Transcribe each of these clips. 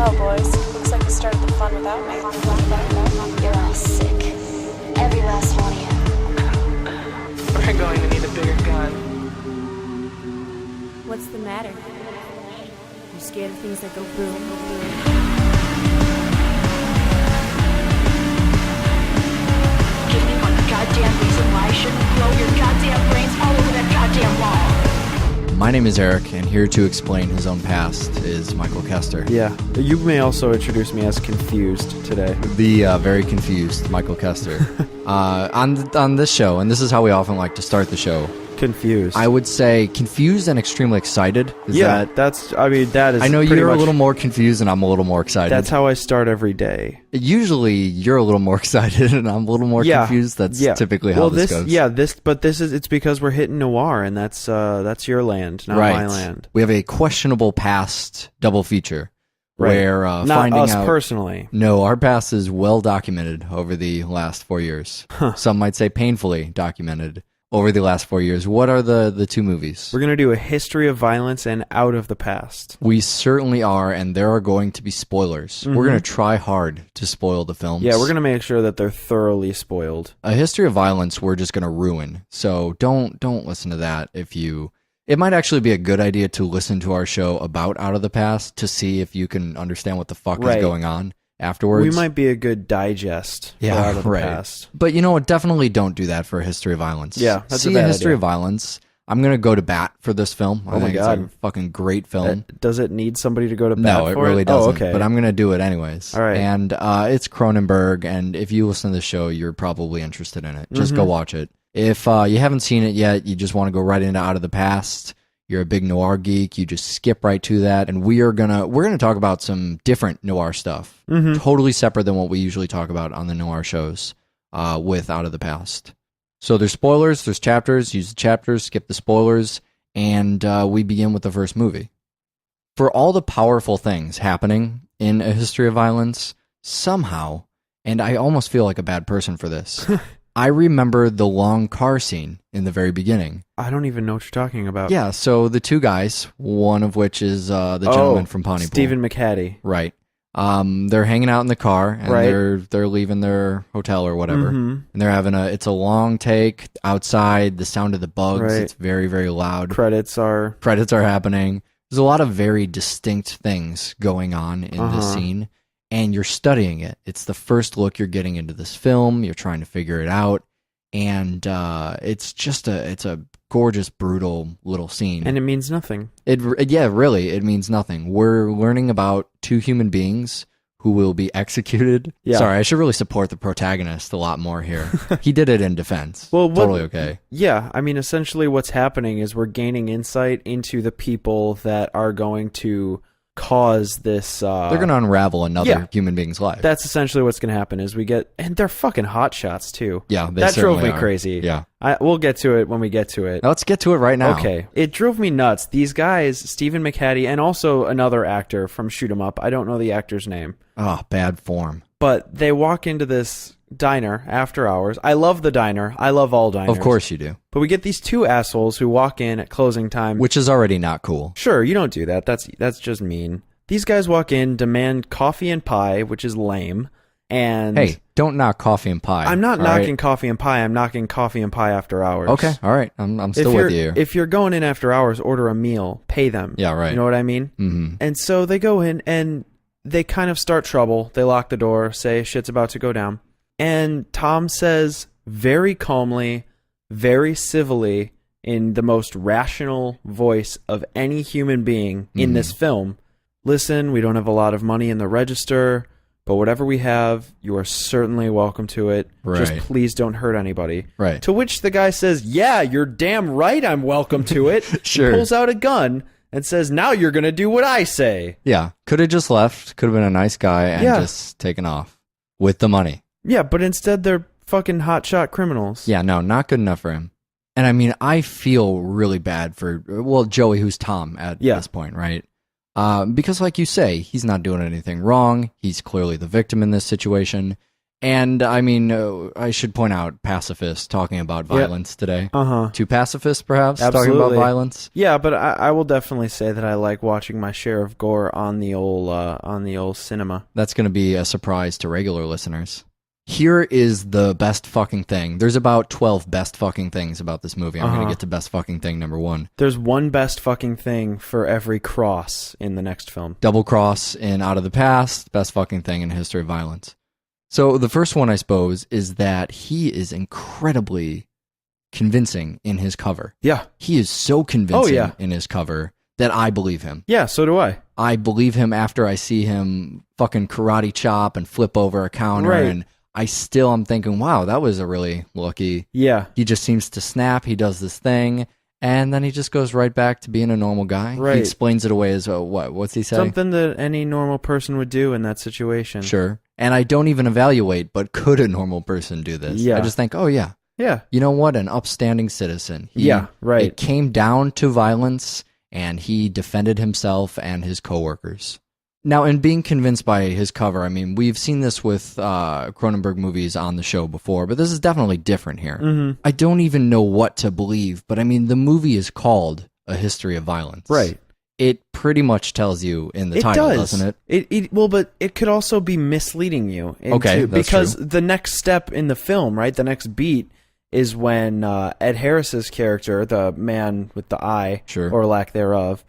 Well, boys, looks like you started the fun without me. You're all sick. Every last one of you. We're going to need a bigger gun. What's the matter? You scared of things that go boom? Give me one goddamn reason why I shouldn't blow your goddamn brains all over that goddamn wall. My name is Eric, and here to explain his own past is Michael Kester. Yeah, you may also introduce me as confused today. The very confused Michael Kester. On this show, and this is how we often like to start the show. Confused. I would say confused and extremely excited. That is. I know you're a little more confused and I'm a little more excited. That's how I start every day. Usually you're a little more excited and I'm a little more confused. That's typically how this goes. Yeah, it's because we're hitting noir, and that's your land, not my land. We have a questionable past double feature. Right. Where not finding us out, personally. No, our past is well documented over the last 4 years. Some might say painfully documented over the last 4 years. What are the two movies? We're going to do a history of violence and out of the past. We certainly are, and there are going to be spoilers. Mm-hmm. We're going to try hard to spoil the films. Yeah, we're going to make sure that they're thoroughly spoiled. A history of violence we're just going to ruin. So don't listen to that if you... It might actually be a good idea to listen to our show about Out of the Past to see if you can understand what the fuck is going on afterwards. We might be a good digest for Out of the Past. But you know what? Definitely don't do that for a history of violence. Yeah, that's See a bad a history idea. of violence. I'm going to go to bat for this film. Oh my God. It's a fucking great film. Does it need somebody to go to bat No, for it really doesn't. Oh, okay. But I'm going to do it anyways. All right. And it's Cronenberg, and if you listen to the show, you're probably interested in it. Just go watch it. If you haven't seen it yet, you just want to go right into Out of the Past, you're a big noir geek, you just skip right to that, and we're gonna talk about some different noir stuff, totally separate than what we usually talk about on the noir shows with Out of the Past. So there's spoilers, there's chapters, use the chapters, skip the spoilers, and we begin with the first movie. For all the powerful things happening in A History of Violence, somehow, and I almost feel like a bad person for this, I remember the long car scene in the very beginning. I don't even know what you're talking about. Yeah, so the two guys, one of which is the gentleman from Pontypool. Stephen McHattie. Right. They're hanging out in the car, and they're leaving their hotel or whatever. And they're having it's a long take outside, the sound of the bugs, it's very, very loud. Credits are happening. There's a lot of very distinct things going on in this scene. And you're studying it. It's the first look you're getting into this film. You're trying to figure it out. And it's a gorgeous, brutal little scene. And it means nothing. Really, it means nothing. We're learning about two human beings who will be executed. Yeah. Sorry, I should really support the protagonist a lot more here. He did it in defense. Well, totally okay. Yeah, I mean, essentially what's happening is we're gaining insight into the people that are going to cause this they're going to unravel another human being's life. That's essentially what's going to happen is and they're fucking hot shots too. Yeah, that drove me crazy. Yeah. We'll get to it when we get to it. Let's get to it right now. Okay. It drove me nuts. These guys, Stephen McHattie and also another actor from Shoot 'Em Up. I don't know the actor's name. Oh, bad form. But they walk into this diner after hours. I love the diner. I love all diners. Of course you do. But we get these two assholes who walk in at closing time. Which is already not cool. Sure, you don't do that. That's just mean. These guys walk in, demand coffee and pie, which is lame. And hey, don't knock coffee and pie. I'm not knocking coffee and pie. I'm knocking coffee and pie after hours. Okay, all right. I'm still with you. If you're going in after hours, order a meal, pay them. Yeah, right. You know what I mean? Mm-hmm. And so they go in and they kind of start trouble. They lock the door, say shit's about to go down. And Tom says very calmly, very civilly, in the most rational voice of any human being in this film, listen, we don't have a lot of money in the register, but whatever we have, you are certainly welcome to it. Right. Just please don't hurt anybody. Right. To which the guy says, yeah, you're damn right I'm welcome to it. Sure. He pulls out a gun and says, now you're going to do what I say. Yeah. Could have just left. Could have been a nice guy and just taken off with the money. Yeah, but instead they're fucking hotshot criminals. Yeah, no, not good enough for him. And I mean, I feel really bad for, Joey, who's Tom at this point, right? Because like you say, he's not doing anything wrong. He's clearly the victim in this situation. And I mean, I should point out pacifists talking about violence today. Two pacifists, perhaps, talking about Absolutely. violence. Yeah, but I will definitely say that I like watching my share of gore on the old cinema. That's going to be a surprise to regular listeners. Here is the best fucking thing. There's about 12 best fucking things about this movie. I'm going to get to best fucking thing number 1. There's one best fucking thing for every cross in the next film. Double cross in Out of the Past, best fucking thing in history of violence. So the first one, I suppose, is that he is incredibly convincing in his cover. Yeah. He is so convincing in his cover that I believe him. Yeah, so do I. I believe him after I see him fucking karate chop and flip over a counter, and I'm thinking, wow, that was a really lucky. Yeah. He just seems to snap. He does this thing, and then he just goes right back to being a normal guy. Right. He explains it away as what's he say? Something that any normal person would do in that situation. Sure. And I don't even evaluate, but could a normal person do this? Yeah. I just think, oh yeah. Yeah. You know what? An upstanding citizen. It came down to violence, and he defended himself and his coworkers. Now, in being convinced by his cover, I mean, we've seen this with Cronenberg movies on the show before, but this is definitely different here. Mm-hmm. I don't even know what to believe, but I mean, the movie is called A History of Violence. Right. It pretty much tells you in the title, doesn't it? Well, but it could also be misleading you. Okay, that's because true. the next step in the film, right, the next beat is when Ed Harris's character, the man with the eye, Sure. or lack thereof,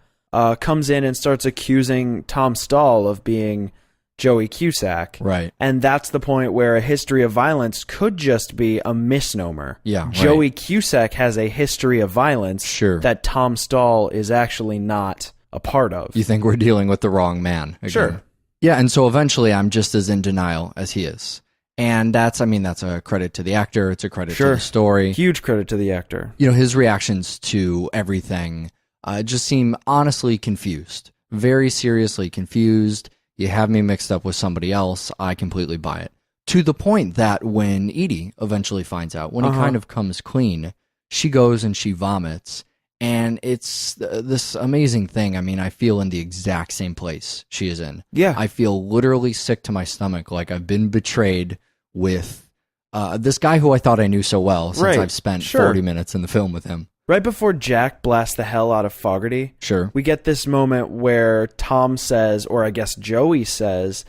comes in and starts accusing Tom Stahl of being Joey Cusack. Right. And that's the point where A History of Violence could just be a misnomer. Yeah, right. Joey Cusack has a history of violence Sure. that Tom Stahl is actually not a part of. You think we're dealing with the wrong man. Again. Sure. Yeah, and so eventually I'm just as in denial as he is. And that's a credit to the actor. It's a credit to the story. Huge credit to the actor. You know, his reactions to everything just seem honestly confused. Very seriously confused. You have me mixed up with somebody else. I completely buy it. To the point that when Edie eventually finds out, when he kind of comes clean, she goes and she vomits. And it's this amazing thing. I mean, I feel in the exact same place she is in. Yeah. I feel literally sick to my stomach, like I've been betrayed with this guy who I thought I knew so well since I've spent 40 minutes in the film with him. Right before Jack blasts the hell out of Fogarty, Sure. we get this moment where Tom says, or I guess Joey says,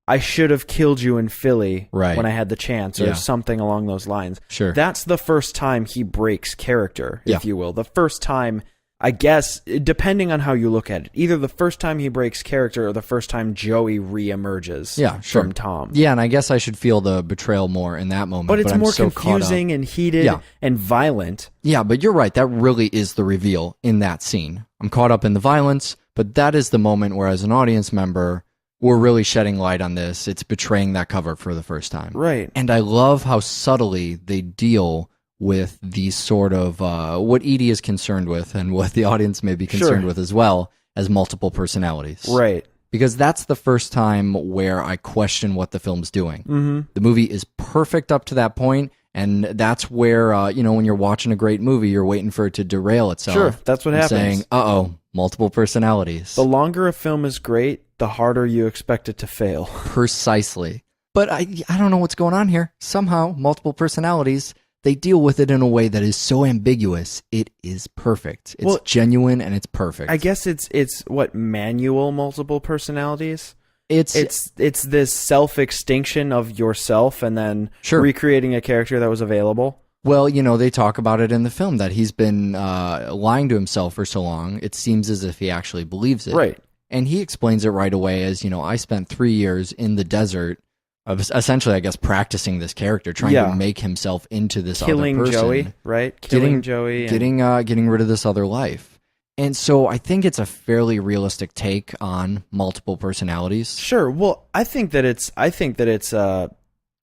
I should have killed you in Philly when I had the chance, or something along those lines. Sure. That's the first time he breaks character, if you will. The first time, I guess, depending on how you look at it, either the first time he breaks character or the first time Joey reemerges from Tom. Yeah, and I guess I should feel the betrayal more in that moment. But it's I'm more so confusing and heated and violent. Yeah, but you're right. That really is the reveal in that scene. I'm caught up in the violence, but that is the moment where, as an audience member, we're really shedding light on this. It's betraying that cover for the first time. Right. And I love how subtly they deal with these sort of, what Edie is concerned with and what the audience may be concerned with as well, as multiple personalities. Right. Because that's the first time where I question what the film's doing. Mm-hmm. The movie is perfect up to that point, and that's where, when you're watching a great movie, you're waiting for it to derail itself. Sure, that's what happens. Saying, uh-oh, multiple personalities. The longer a film is great, the harder you expect it to fail. Precisely. But I don't know what's going on here. Somehow, multiple personalities, they deal with it in a way that is so ambiguous. It is perfect. It's genuine and it's perfect. I guess it's what, manual multiple personalities? It's this self-extinction of yourself and then recreating a character that was available. Well, they talk about it in the film that he's been lying to himself for so long, it seems as if he actually believes it. Right. And he explains it right away as, I spent 3 years in the desert, essentially, I guess, practicing this character, trying to make himself into this other person. Killing Joey, right? Killing Joey. Getting rid of this other life. And so I think it's a fairly realistic take on multiple personalities. Sure. Well, I think that it's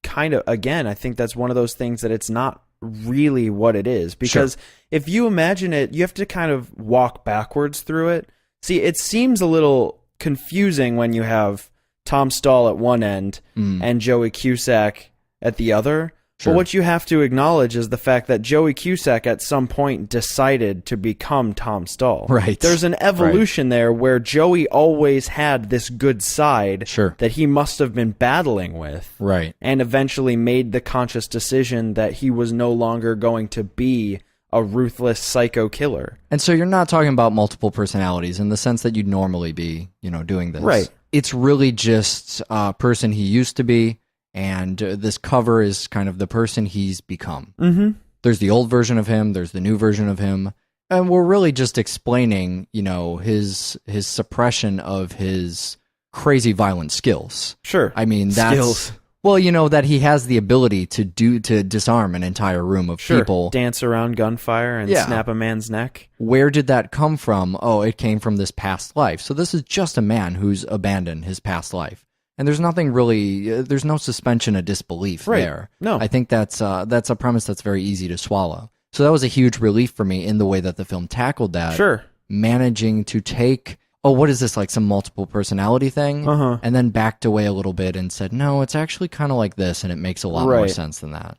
kind of, again, I think that's one of those things that it's not really what it is. Because if you imagine it, you have to kind of walk backwards through it. See, it seems a little confusing when you have Tom Stahl at one end and Joey Cusack at the other. But what you have to acknowledge is the fact that Joey Cusack at some point decided to become Tom Stahl. Right. There's an evolution there where Joey always had this good side that he must have been battling with. Right. And eventually made the conscious decision that he was no longer going to be a ruthless psycho killer. And so you're not talking about multiple personalities in the sense that you'd normally be, doing this. Right. It's really just a person he used to be. And this cover is kind of the person he's become. Mm-hmm. There's the old version of him. There's the new version of him. And we're really just explaining, his suppression of his crazy violent skills. Sure. I mean, that's... Skills. Well, that he has the ability to disarm an entire room of people. Dance around gunfire and snap a man's neck. Where did that come from? Oh, it came from this past life. So this is just a man who's abandoned his past life. And there's nothing really, there's no suspension of disbelief there. No. I think that's a premise that's very easy to swallow. So that was a huge relief for me in the way that the film tackled that. Sure. Managing to take, what is this, like some multiple personality thing? And then backed away a little bit and said, no, it's actually kind of like this, and it makes a lot more sense than that.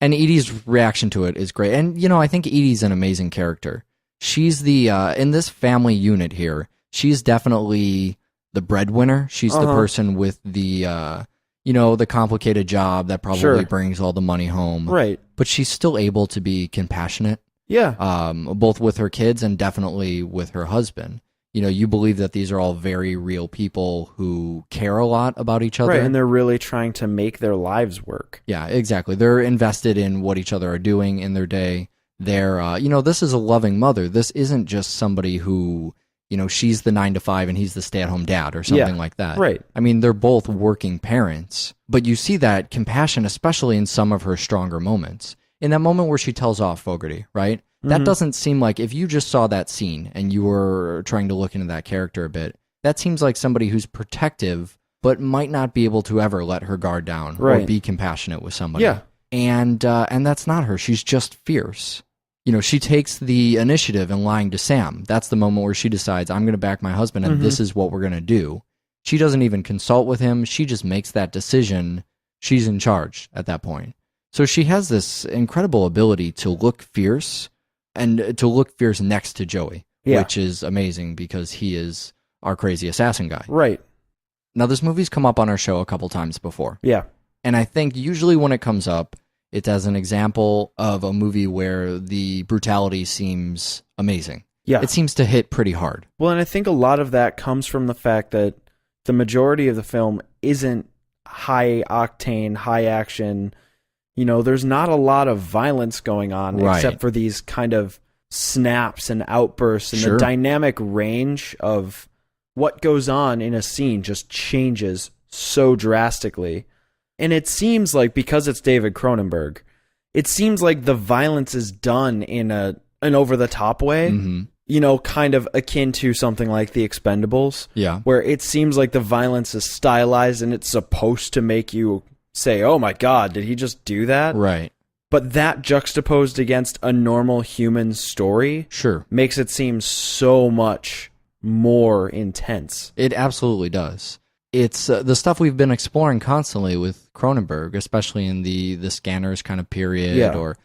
And Edie's reaction to it is great. And, I think Edie's an amazing character. She's the, in this family unit here, she's definitely the breadwinner. She's the person with the, the complicated job that probably brings all the money home. Right. But she's still able to be compassionate. Yeah. Both with her kids and definitely with her husband. You believe that these are all very real people who care a lot about each other. Right, and they're really trying to make their lives work. Yeah, exactly. They're invested in what each other are doing in their day. They're, this is a loving mother. This isn't just somebody who... she's the 9-to-5 and he's the stay-at-home dad or something like that. Right. I mean, they're both working parents, but you see that compassion, especially in some of her stronger moments. In that moment where she tells off Fogarty, right? That doesn't seem like, if you just saw that scene and you were trying to look into that character a bit, that seems like somebody who's protective, but might not be able to ever let her guard down or be compassionate with somebody. Yeah. And that's not her. She's just fierce. She takes the initiative in lying to Sam. That's the moment where she decides, I'm going to back my husband, and this is what we're going to do. She doesn't even consult with him. She just makes that decision. She's in charge at that point. So she has this incredible ability to look fierce, and to look fierce next to Joey, which is amazing because he is our crazy assassin guy. Right. Now, this movie's come up on our show a couple times before. Yeah. And I think usually when it comes up, it's as an example of a movie where the brutality seems amazing. Yeah. It seems to hit pretty hard. Well, and I think a lot of that comes from the fact that the majority of the film isn't high octane, high action. There's not a lot of violence going on except for these kind of snaps and outbursts, and the dynamic range of what goes on in a scene just changes so drastically. And it seems like, because it's David Cronenberg, it seems like the violence is done in an over-the-top way, kind of akin to something like The Expendables, where it seems like the violence is stylized and it's supposed to make you say, oh my God, did he just do that? Right. But that juxtaposed against a normal human story makes it seem so much more intense. It absolutely does. It's the stuff we've been exploring constantly with Cronenberg, especially in the Scanners kind of period, or,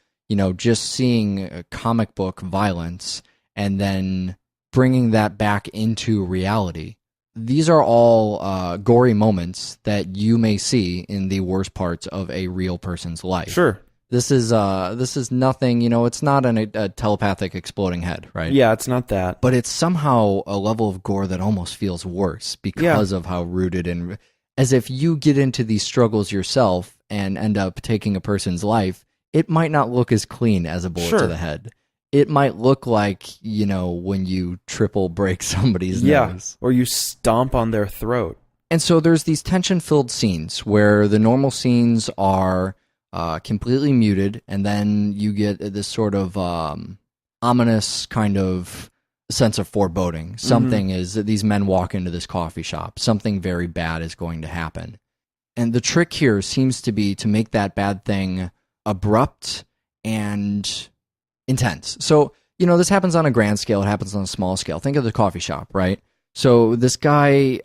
just seeing comic book violence and then bringing that back into reality. These are all gory moments that you may see in the worst parts of a real person's life. Sure. This is nothing, it's not a telepathic exploding head, right? Yeah, it's not that. But it's somehow a level of gore that almost feels worse because of how rooted in, as if you get into these struggles yourself and end up taking a person's life, it might not look as clean as a bullet to the head. It might look like, when you triple break somebody's nose. Or you stomp on their throat. And so there's these tension-filled scenes where the normal scenes are completely muted, and then you get this sort of ominous kind of sense of foreboding. Something is, these men walk into this coffee shop. Something very bad is going to happen. And the trick here seems to be to make that bad thing abrupt and intense. So, this happens on a grand scale. It happens on a small scale. Think of the coffee shop, right? So this guy,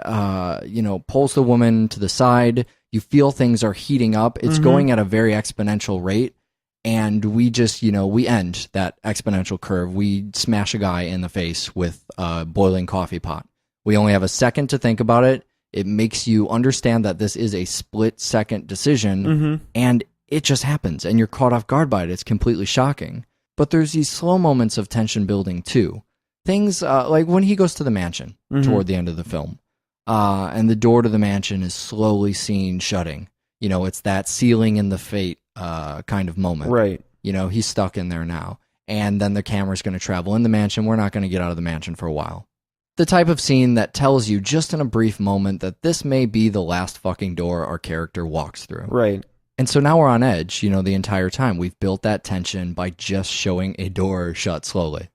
pulls the woman to the side. You feel things are heating up. It's going at a very exponential rate. And we just, we end that exponential curve. We smash a guy in the face with a boiling coffee pot. We only have a second to think about it. It makes you understand that this is a split-second decision, and it just happens, and you're caught off guard by it. It's completely shocking. But there's these slow moments of tension building, too. Things like when he goes to the mansion toward the end of the film, and the door to the mansion is slowly seen shutting. It's that sealing in the fate kind of moment. Right. He's stuck in there now. And then the camera's going to travel in the mansion. We're not going to get out of the mansion for a while. The type of scene that tells you just in a brief moment that this may be the last fucking door our character walks through. Right. And so now we're on edge, the entire time. We've built that tension by just showing a door shut slowly.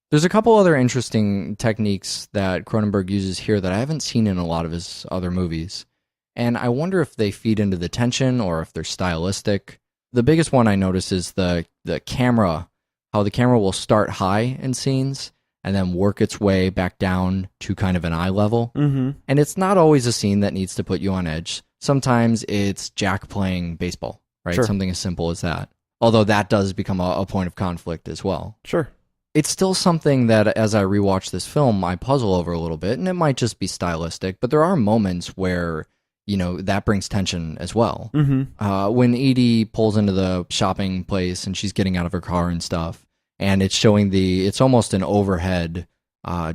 There's a couple other interesting techniques that Cronenberg uses here that I haven't seen in a lot of his other movies. And I wonder if they feed into the tension or if they're stylistic. The biggest one I notice is the camera, how the camera will start high in scenes and then work its way back down to kind of an eye level. And it's not always a scene that needs to put you on edge. Sometimes it's Jack playing baseball, right? Sure. Something as simple as that. Although that does become a point of conflict as well. Sure. It's still something that as I rewatch this film, I puzzle over a little bit, and it might just be stylistic, but there are moments where, that brings tension as well. When Edie pulls into the shopping place and she's getting out of her car and stuff, and it's showing it's almost an overhead,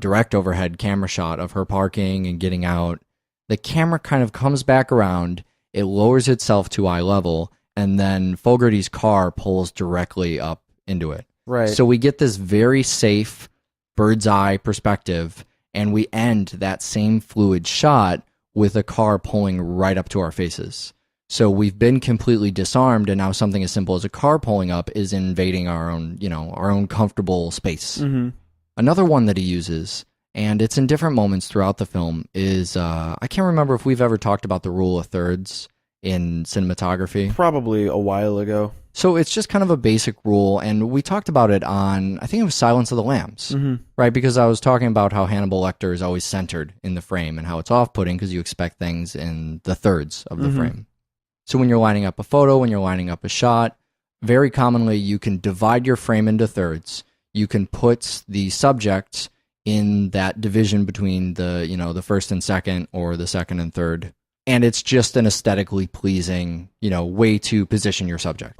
direct overhead camera shot of her parking and getting out. The camera kind of comes back around, it lowers itself to eye level, and then Fogarty's car pulls directly up into it. Right. So we get this very safe bird's eye perspective, and we end that same fluid shot with a car pulling right up to our faces. So we've been completely disarmed, and now something as simple as a car pulling up is invading our own comfortable space. Another one that he uses, and it's in different moments throughout the film, is I can't remember if we've ever talked about the rule of thirds in cinematography. Probably a while ago. So it's just kind of a basic rule, and we talked about it on, I think it was Silence of the Lambs, right? Because I was talking about how Hannibal Lecter is always centered in the frame and how it's off-putting because you expect things in the thirds of the frame. So when you're lining up a photo, when you're lining up a shot, very commonly you can divide your frame into thirds. You can put the subject in that division between the first and second or the second and third. And it's just an aesthetically pleasing, way to position your subject.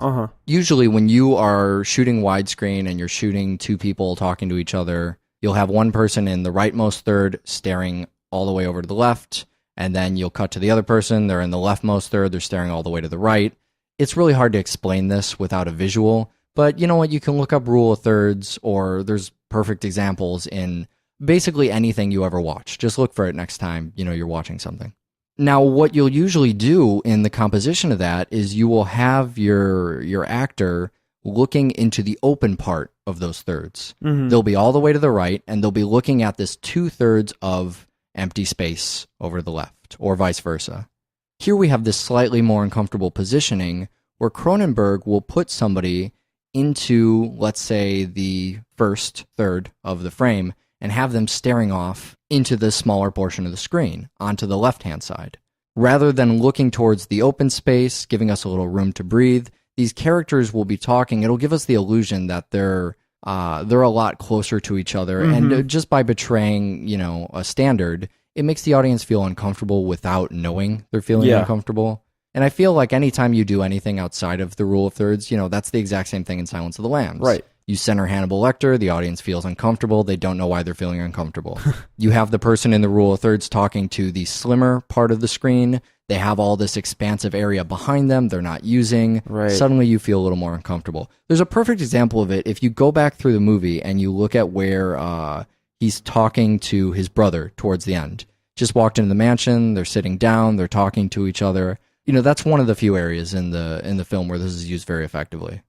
Usually when you are shooting widescreen and you're shooting two people talking to each other, you'll have one person in the rightmost third staring all the way over to the left, and then you'll cut to the other person. They're in the leftmost third. They're staring all the way to the right. It's really hard to explain this without a visual, but you know what? You can look up rule of thirds, or there's perfect examples in basically anything you ever watch. Just look for it next time, you're watching something. Now, what you'll usually do in the composition of that is you will have your actor looking into the open part of those thirds. They'll be all the way to the right, and they'll be looking at this 2/3 of empty space over to the left, or vice versa. Here we have this slightly more uncomfortable positioning where Cronenberg will put somebody into, let's say, the first third of the frame and have them staring off into the smaller portion of the screen, onto the left-hand side. Rather than looking towards the open space, giving us a little room to breathe, these characters will be talking. It'll give us the illusion that they're a lot closer to each other, and just by betraying, a standard, it makes the audience feel uncomfortable without knowing they're feeling uncomfortable. And I feel like anytime you do anything outside of the rule of thirds, that's the exact same thing in Silence of the Lambs. Right. You center Hannibal Lecter, the audience feels uncomfortable, they don't know why they're feeling uncomfortable. You have the person in the rule of thirds talking to the slimmer part of the screen, they have all this expansive area behind them they're not using. Right. Suddenly you feel a little more uncomfortable. There's a perfect example of it if you go back through the movie and you look at where he's talking to his brother towards the end. Just walked into the mansion, they're sitting down, they're talking to each other. That's one of the few areas in the film where this is used very effectively.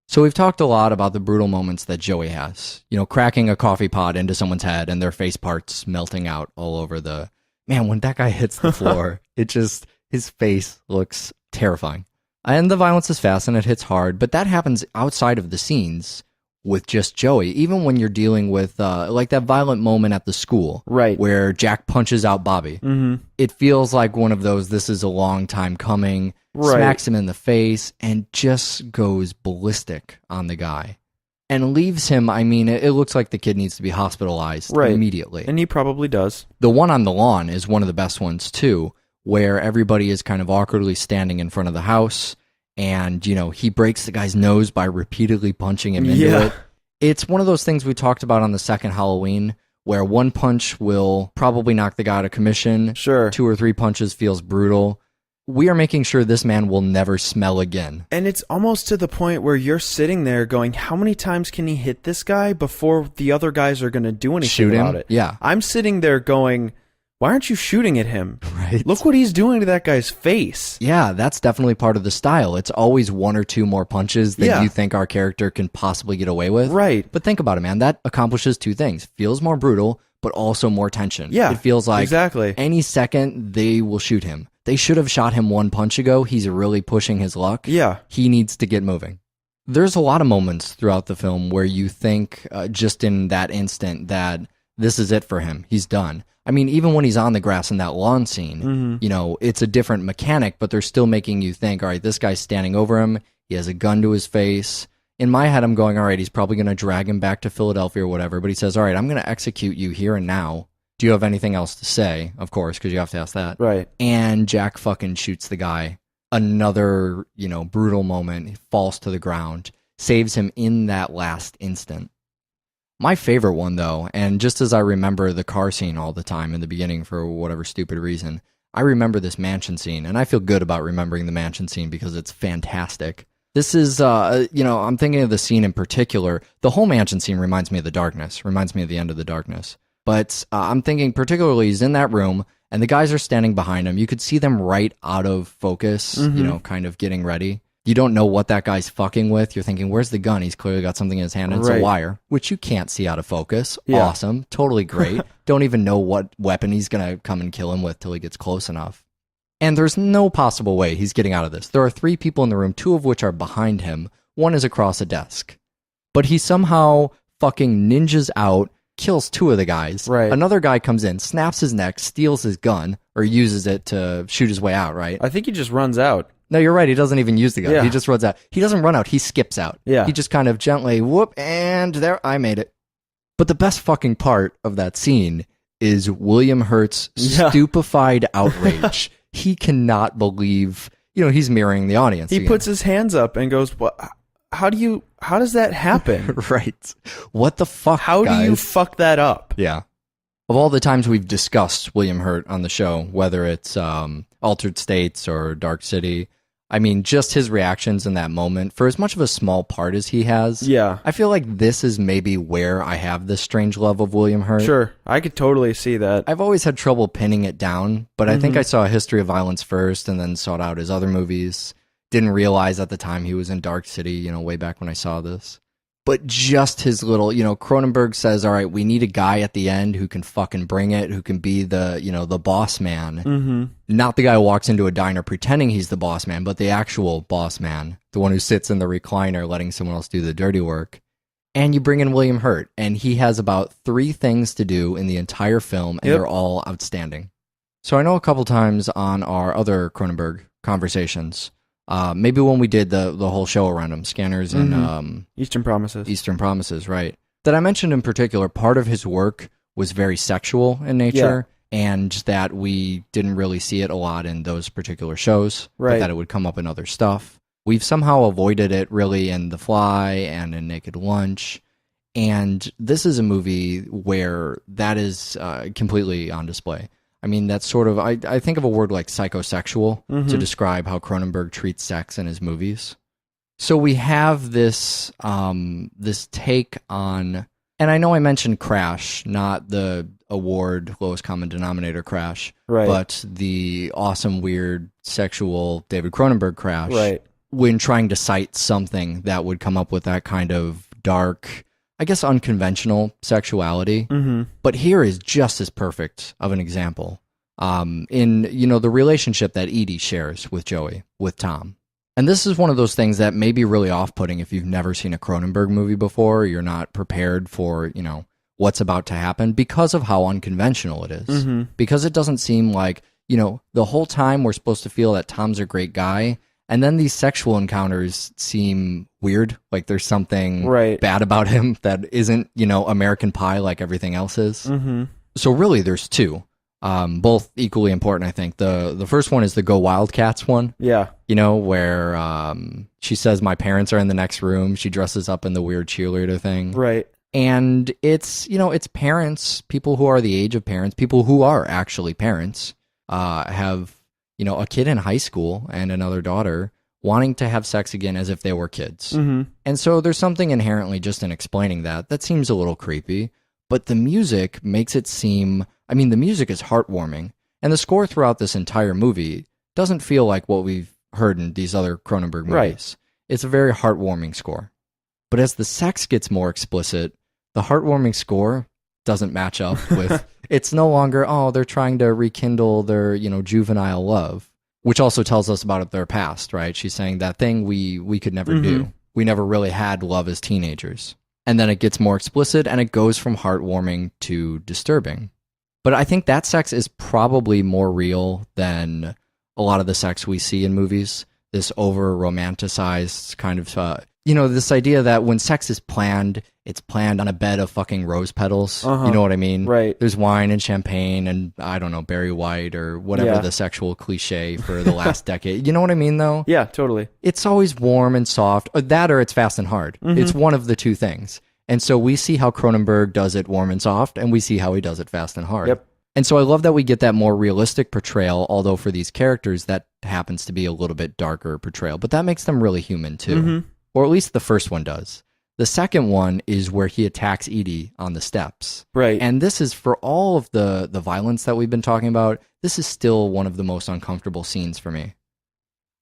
So we've talked a lot about the brutal moments that Joey has. Cracking a coffee pot into someone's head and their face parts melting out all over the... Man, when that guy hits the floor, his face looks terrifying. And the violence is fast and it hits hard, but that happens outside of the scenes with just Joey. Even when you're dealing with like that violent moment at the school, Right. where Jack punches out Bobby. It feels like one of those, this is a long time coming, Right. smacks him in the face, and just goes ballistic on the guy. And leaves him, I mean, it looks like the kid needs to be hospitalized immediately. And he probably does. The one on the lawn is one of the best ones, too, where everybody is kind of awkwardly standing in front of the house, and, you know, he breaks the guy's nose by repeatedly punching him into it. It's one of those things we talked about on the second Halloween, where one punch will probably knock the guy out of commission. Sure. 2 or 3 punches feels brutal. We are making sure this man will never smell again. And it's almost to the point where you're sitting there going, how many times can he hit this guy before the other guys are going to do anything Shoot him? about it? Yeah. I'm sitting there going, why aren't you shooting at him? Right. Look what he's doing to that guy's face. Yeah, that's definitely part of the style. It's always 1 or 2 more punches than Yeah. you think our character can possibly get away with. Right. But think about it, man. That accomplishes 2 things. Feels more brutal, but also more tension. Yeah, It feels like exactly. any second they will shoot him. They should have shot him 1 punch ago. He's really pushing his luck. Yeah. He needs to get moving. There's a lot of moments throughout the film where you think just in that instant that this is it for him. He's done. I mean, even when he's on the grass in that lawn scene, you know, it's a different mechanic, but they're still making you think, all right, this guy's standing over him. He has a gun to his face. In my head, I'm going, all right, he's probably going to drag him back to Philadelphia or whatever. But he says, all right, I'm going to execute you here and now. Do you have anything else to say? Of course, because you have to ask that. Right. And Jack fucking shoots the guy. Another, you know, brutal moment. He falls to the ground. Saves him in that last instant. My favorite one, though, and just as I remember the car scene all the time in the beginning for whatever stupid reason, I remember this mansion scene, and I feel good about remembering the mansion scene because it's fantastic. This is, you know, I'm thinking of the scene in particular. The whole mansion scene reminds me of The Darkness, reminds me of the end of The Darkness. But I'm thinking particularly he's in that room, and the guys are standing behind him. You could see them right out of focus, you know, kind of getting ready. You don't know what that guy's fucking with. You're thinking, where's the gun? He's clearly got something in his hand. And it's a wire, which you can't see out of focus. Yeah. Awesome. Totally great. Don't even know what weapon he's going to come and kill him with till he gets close enough. And there's no possible way he's getting out of this. There are 3 people in the room, 2 of which are behind him. 1 is across a desk. But he somehow fucking ninjas out, kills 2 of the guys. Right. Another guy comes in, snaps his neck, steals his gun, or uses it to shoot his way out, right? I think he just runs out. No, you're right. He doesn't even use the gun. Yeah. He just runs out. He doesn't run out. He skips out. Yeah. He just kind of gently whoop, and there, I made it. But the best fucking part of that scene is William Hurt's stupefied outrage. He cannot believe, you know, he's mirroring the audience. He again. puts his hands up and goes, "What? How does that happen? Right. What the fuck, How guys? do you fuck that up?" Yeah. Of all the times we've discussed William Hurt on the show, whether it's Altered States or Dark City, I mean, just his reactions in that moment, for as much of a small part as he has, Yeah. I feel like this is maybe where I have this strange love of William Hurt. Sure, I could totally see that. I've always had trouble pinning it down, but I think I saw A History of Violence first and then sought out his other movies. Didn't realize at the time he was in Dark City, you know, way back when I saw this. But just his little, you know, Cronenberg says, all right, we need a guy at the end who can fucking bring it, who can be the, you know, the boss man. Mm-hmm. Not the guy who walks into a diner pretending he's the boss man, but the actual boss man, the one who sits in the recliner letting someone else do the dirty work. And you bring in William Hurt, and he has about 3 things to do in the entire film, and they're all outstanding. So I know a couple times on our other Cronenberg conversations, maybe when we did the whole show around him, Scanners and Eastern Promises. Eastern Promises, right? That I mentioned in particular, part of his work was very sexual in nature, and that we didn't really see it a lot in those particular shows, Right. but that it would come up in other stuff. We've somehow avoided it really in The Fly and in Naked Lunch, and this is a movie where that is completely on display. I mean, that's sort of, I think of a word like psychosexual to describe how Cronenberg treats sex in his movies. So we have this this take on, and I know I mentioned Crash, not the award lowest common denominator Crash, Right. but the awesome, weird, sexual David Cronenberg Crash. Right. When trying to cite something that would come up with that kind of dark, I guess unconventional sexuality. Mm-hmm. But here is just as perfect of an example. In, you know, the relationship that Edie shares with Joey, with Tom. And this is one of those things that may be really off-putting if you've never seen a Cronenberg movie before, you're not prepared for, what's about to happen because of how unconventional it is. Mm-hmm. Because it doesn't seem like, the whole time we're supposed to feel that Tom's a great guy, and then these sexual encounters seem weird, like there's something bad about him that isn't, American Pie like everything else is. Mm-hmm. So really there's two. Both equally important, I think. The first one is the Go Wildcats one. Yeah. Where she says, my parents are in the next room. She dresses up in the weird cheerleader thing. Right. And it's, it's parents, people who are the age of parents, people who are actually parents, have, a kid in high school and another daughter wanting to have sex again as if they were kids. Mm-hmm. And so there's something inherently just in explaining that seems a little creepy, but the music makes it seem... the music is heartwarming, and the score throughout this entire movie doesn't feel like what we've heard in these other Cronenberg movies. Right. It's a very heartwarming score. But as the sex gets more explicit, the heartwarming score doesn't match up with... It's no longer, they're trying to rekindle their, juvenile love, which also tells us about their past, right? She's saying that thing we could never do. We never really had love as teenagers. And then it gets more explicit, and it goes from heartwarming to disturbing. But I think that sex is probably more real than a lot of the sex we see in movies. This over-romanticized kind of, this idea that when sex is planned, it's planned on a bed of fucking rose petals. Uh-huh. You know what I mean? Right. There's wine and champagne and, I don't know, Barry White or whatever the sexual cliche for the last decade. You know what I mean, though? Yeah, totally. It's always warm and soft. That or it's fast and hard. Mm-hmm. It's one of the two things. And so we see how Cronenberg does it warm and soft, and we see how he does it fast and hard. Yep. And so I love that we get that more realistic portrayal, although for these characters, that happens to be a little bit darker portrayal. But that makes them really human, too. Mm-hmm. Or at least the first one does. The second one is where he attacks Edie on the steps. Right. And this is, for all of the violence that we've been talking about, this is still one of the most uncomfortable scenes for me.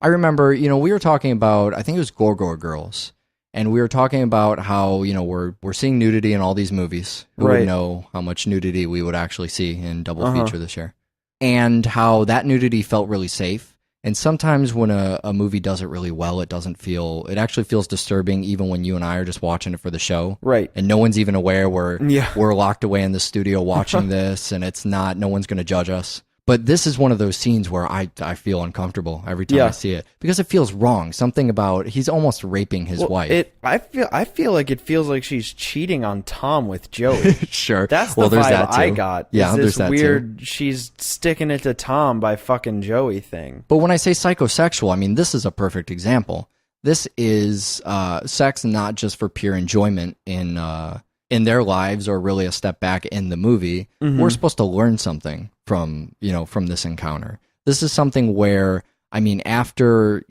I remember, we were talking about, I think it was Gorgor Girls. And we were talking about how, we're seeing nudity in all these movies. Who would know how much nudity we would actually see in Double Feature this year? And how that nudity felt really safe. And sometimes when a movie does it really well, it actually feels disturbing even when you and I are just watching it for the show. Right. And no one's even aware we're locked away in the studio watching this, and no one's going to judge us. But this is one of those scenes where I feel uncomfortable every time I see it because it feels wrong. Something about he's almost raping his wife. I feel like it feels like she's cheating on Tom with Joey. Sure, that's the there's vibe that too. I got. Yeah, there's this that weird. She's sticking it to Tom by fucking Joey thing. But when I say psychosexual, this is a perfect example. This is sex not just for pure enjoyment in their lives or really a step back in the movie. Mm-hmm. We're supposed to learn something from this encounter. This is something where, after,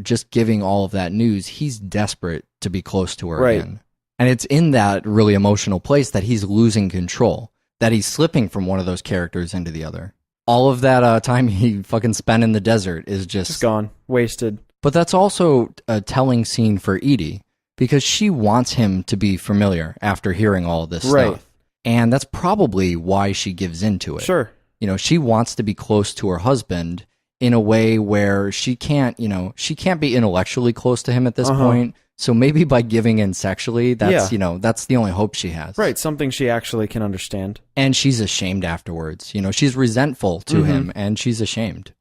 just giving all of that news, he's desperate to be close to her again. And it's in that really emotional place that he's losing control, that he's slipping from one of those characters into the other. All of that time he fucking spent in the desert is just gone, wasted. But that's also a telling scene for Edie, because she wants him to be familiar after hearing all of this stuff. And that's probably why she gives into it. Sure. She wants to be close to her husband in a way where she can't be intellectually close to him at this point. So maybe by giving in sexually, that's the only hope she has. Right, something she actually can understand. And she's ashamed afterwards. She's resentful to him, and she's ashamed.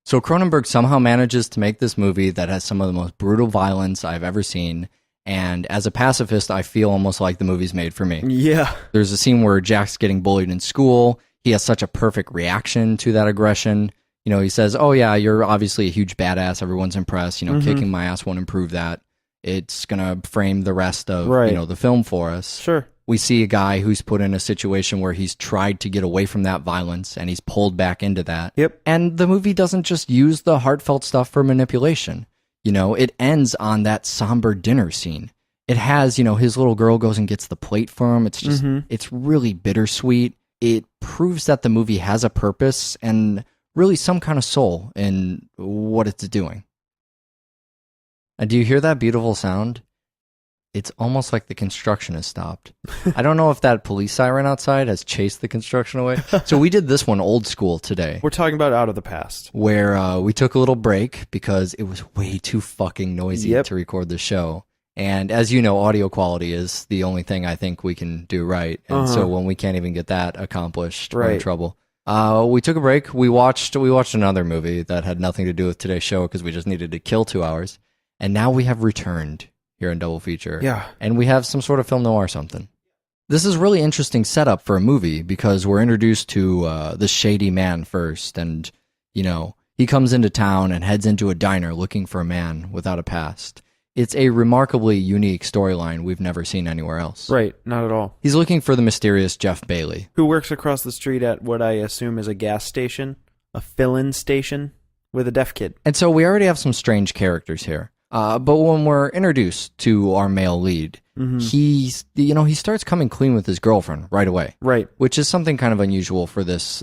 So Cronenberg somehow manages to make this movie that has some of the most brutal violence I've ever seen. And as a pacifist, I feel almost like the movie's made for me. Yeah. There's a scene where Jack's getting bullied in school. He has such a perfect reaction to that aggression. He says, oh yeah, you're obviously a huge badass. Everyone's impressed. Kicking my ass won't improve that. It's going to frame the rest of, the film for us. Sure. We see a guy who's put in a situation where he's tried to get away from that violence and he's pulled back into that. Yep. And the movie doesn't just use the heartfelt stuff for manipulation. It ends on that somber dinner scene. It has, his little girl goes and gets the plate for him. It's just, it's really bittersweet. It proves that the movie has a purpose and really some kind of soul in what it's doing. And do you hear that beautiful sound? It's almost like the construction has stopped. I don't know if that police siren outside has chased the construction away. So we did this one old school today. We're talking about Out of the Past. Where we took a little break because it was way too fucking noisy Yep. to record the show. And as you know, audio quality is the only thing I think we can do right. And so when we can't even get that accomplished, we're in trouble. We took a break. We watched another movie that had nothing to do with today's show because we just needed to kill 2 hours. And now we have returned here in Double Feature. Yeah. And we have some sort of film noir something. This is really interesting setup for a movie because we're introduced to this shady man first. And, you know, he comes into town and heads into a diner looking for a man without a past. It's a remarkably unique storyline we've never seen anywhere else. Right, not at all. He's looking for the mysterious Jeff Bailey, Who works across the street at what I assume is a gas station, a fill-in station, with a deaf kid. And so we already have some strange characters here. But when we're introduced to our male lead, he starts coming clean with his girlfriend right away. Right. Which is something kind of unusual for this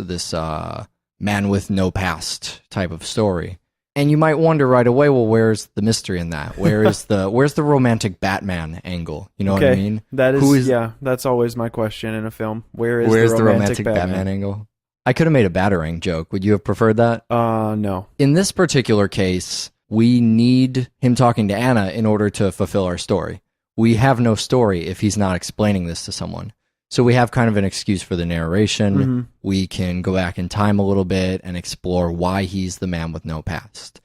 man with no past type of story. And you might wonder right away, well, where's the mystery in that? Where's the romantic Batman angle? You know what I mean? That is, that's always my question in a film. Where's the romantic Batman angle? I could have made a Batarang joke. Would you have preferred that? No. In this particular case, we need him talking to Anna in order to fulfill our story. We have no story if he's not explaining this to someone. So we have kind of an excuse for the narration. We can go back in time a little bit and explore why he's the man with no past.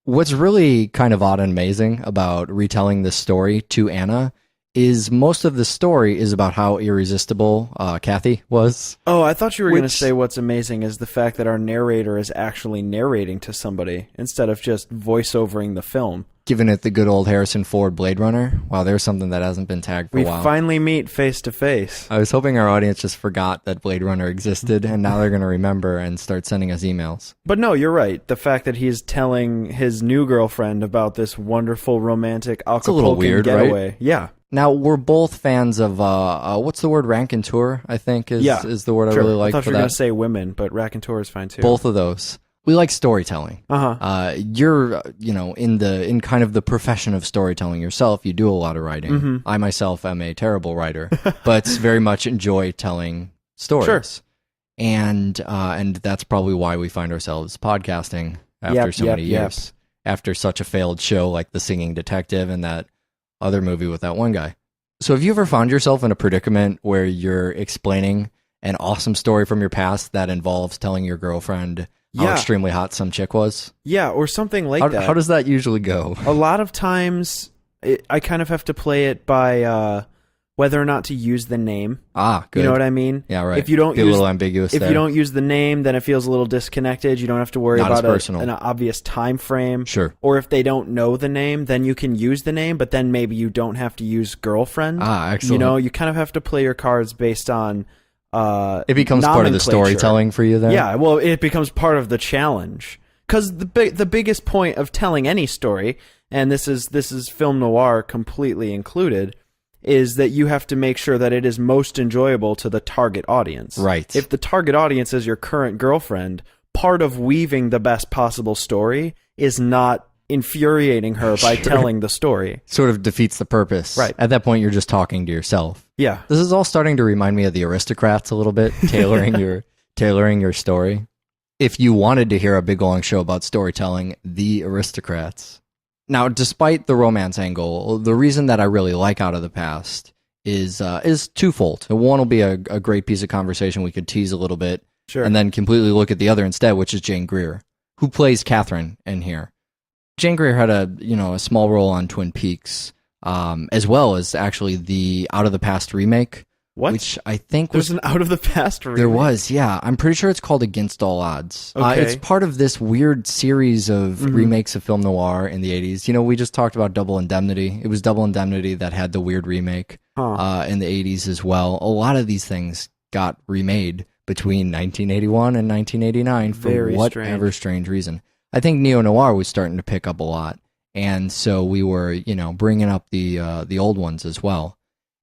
What's really kind of odd and amazing about retelling this story to Anna is most of the story is about how irresistible Kathy was. Oh, I thought you were going to say what's amazing is the fact that our narrator is actually narrating to somebody instead of just voiceovering the film. Giving it the good old Harrison Ford Blade Runner. Wow, there's something that hasn't been tagged for a while. We finally meet face to face. I was hoping our audience just forgot that Blade Runner existed, and now they're going to remember and start sending us emails. But no, you're right. The fact that he's telling his new girlfriend about this wonderful romantic Acapulco getaway. Right? Yeah. Now, we're both fans of, what's the word, raconteur, I think is the word I really like for that. I thought you were going to say women, but raconteur is fine too. Both of those. We like storytelling. You're, in kind of the profession of storytelling yourself, you do a lot of writing. I myself am a terrible writer, but very much enjoy telling stories. Sure. And that's probably why we find ourselves podcasting after so many years. After such a failed show like The Singing Detective and that other movie with that one guy. So have you ever found yourself in a predicament where you're explaining an awesome story from your past that involves telling your girlfriend how extremely hot some chick was? Yeah, or something like that. How does that usually go? A lot of times, I kind of have to play it by whether or not to use the name. Good. You know what I mean? Yeah, right. If you don't a little ambiguous if you don't use the name, then it feels a little disconnected. You don't have to worry about an obvious time frame. Sure. Or if they don't know the name, then you can use the name, but then maybe you don't have to use girlfriend. Excellent. You know, you kind of have to play your cards based on it becomes part of the storytelling for you then? Yeah, well, it becomes part of the challenge. Because the biggest point of telling any story, and this is film noir completely included, is that you have to make sure that it is most enjoyable to the target audience. Right. If the target audience is your current girlfriend, part of weaving the best possible story is not infuriating her by telling the story. Sort of defeats the purpose. Right. At that point, you're just talking to yourself. Yeah. This is all starting to remind me of the Aristocrats a little bit, tailoring your story. If you wanted to hear a big long show about storytelling, the Aristocrats. Now, despite the romance angle, the reason that I really like Out of the Past is twofold. One will be a great piece of conversation we could tease a little bit, sure, and then completely look at the other instead, which is Jane Greer, who plays Catherine in here. Jane Greer had a small role on Twin Peaks, as well as actually the Out of the Past remake. What? Which I think There's an Out of the Past remake? There was, yeah. I'm pretty sure it's called Against All Odds. Okay. It's part of this weird series of remakes of film noir in the 80s. You know, we just talked about Double Indemnity. It was Double Indemnity that had the weird remake in the 80s as well. A lot of these things got remade between 1981 and 1989 for whatever strange reason. I think neo-noir was starting to pick up a lot. And so we were, bringing up the old ones as well.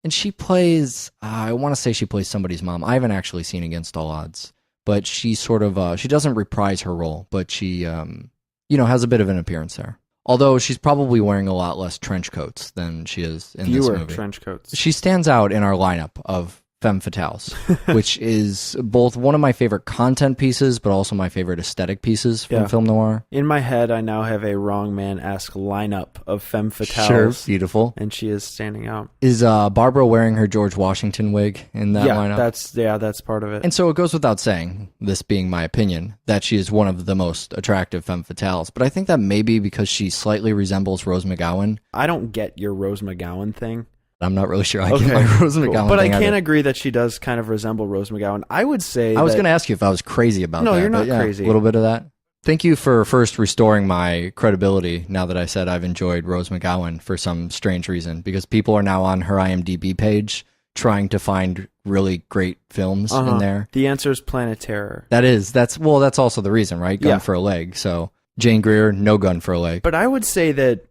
And she plays, I want to say she plays somebody's mom. I haven't actually seen Against All Odds. But she sort of, she doesn't reprise her role, but she, has a bit of an appearance there. Although she's probably wearing a lot less trench coats than she is in this Fewer movie. trench coats. She stands out in our lineup of femme fatales, which is both one of my favorite content pieces, but also my favorite aesthetic pieces from film noir. In my head, I now have a wrong man-esque lineup of femme fatales. Sure, beautiful. And she is standing out. Is Barbara wearing her George Washington wig in that lineup? That's part of it. And so it goes without saying, this being my opinion, that she is one of the most attractive femme fatales. But I think that maybe because she slightly resembles Rose McGowan. I don't get your Rose McGowan thing. I'm not really sure I get my Rose McGowan But I thing can't either. agree that she does kind of resemble Rose McGowan. I would say I was going to ask you if I was crazy about that. No, you're not but yeah, crazy. A little bit of that. Thank you for first restoring my credibility now that I said I've enjoyed Rose McGowan for some strange reason, because people are now on her IMDb page trying to find really great films in there. The answer is Planet Terror. That's also the reason, right? Gun for a leg. So Jane Greer, no gun for a leg. But I would say that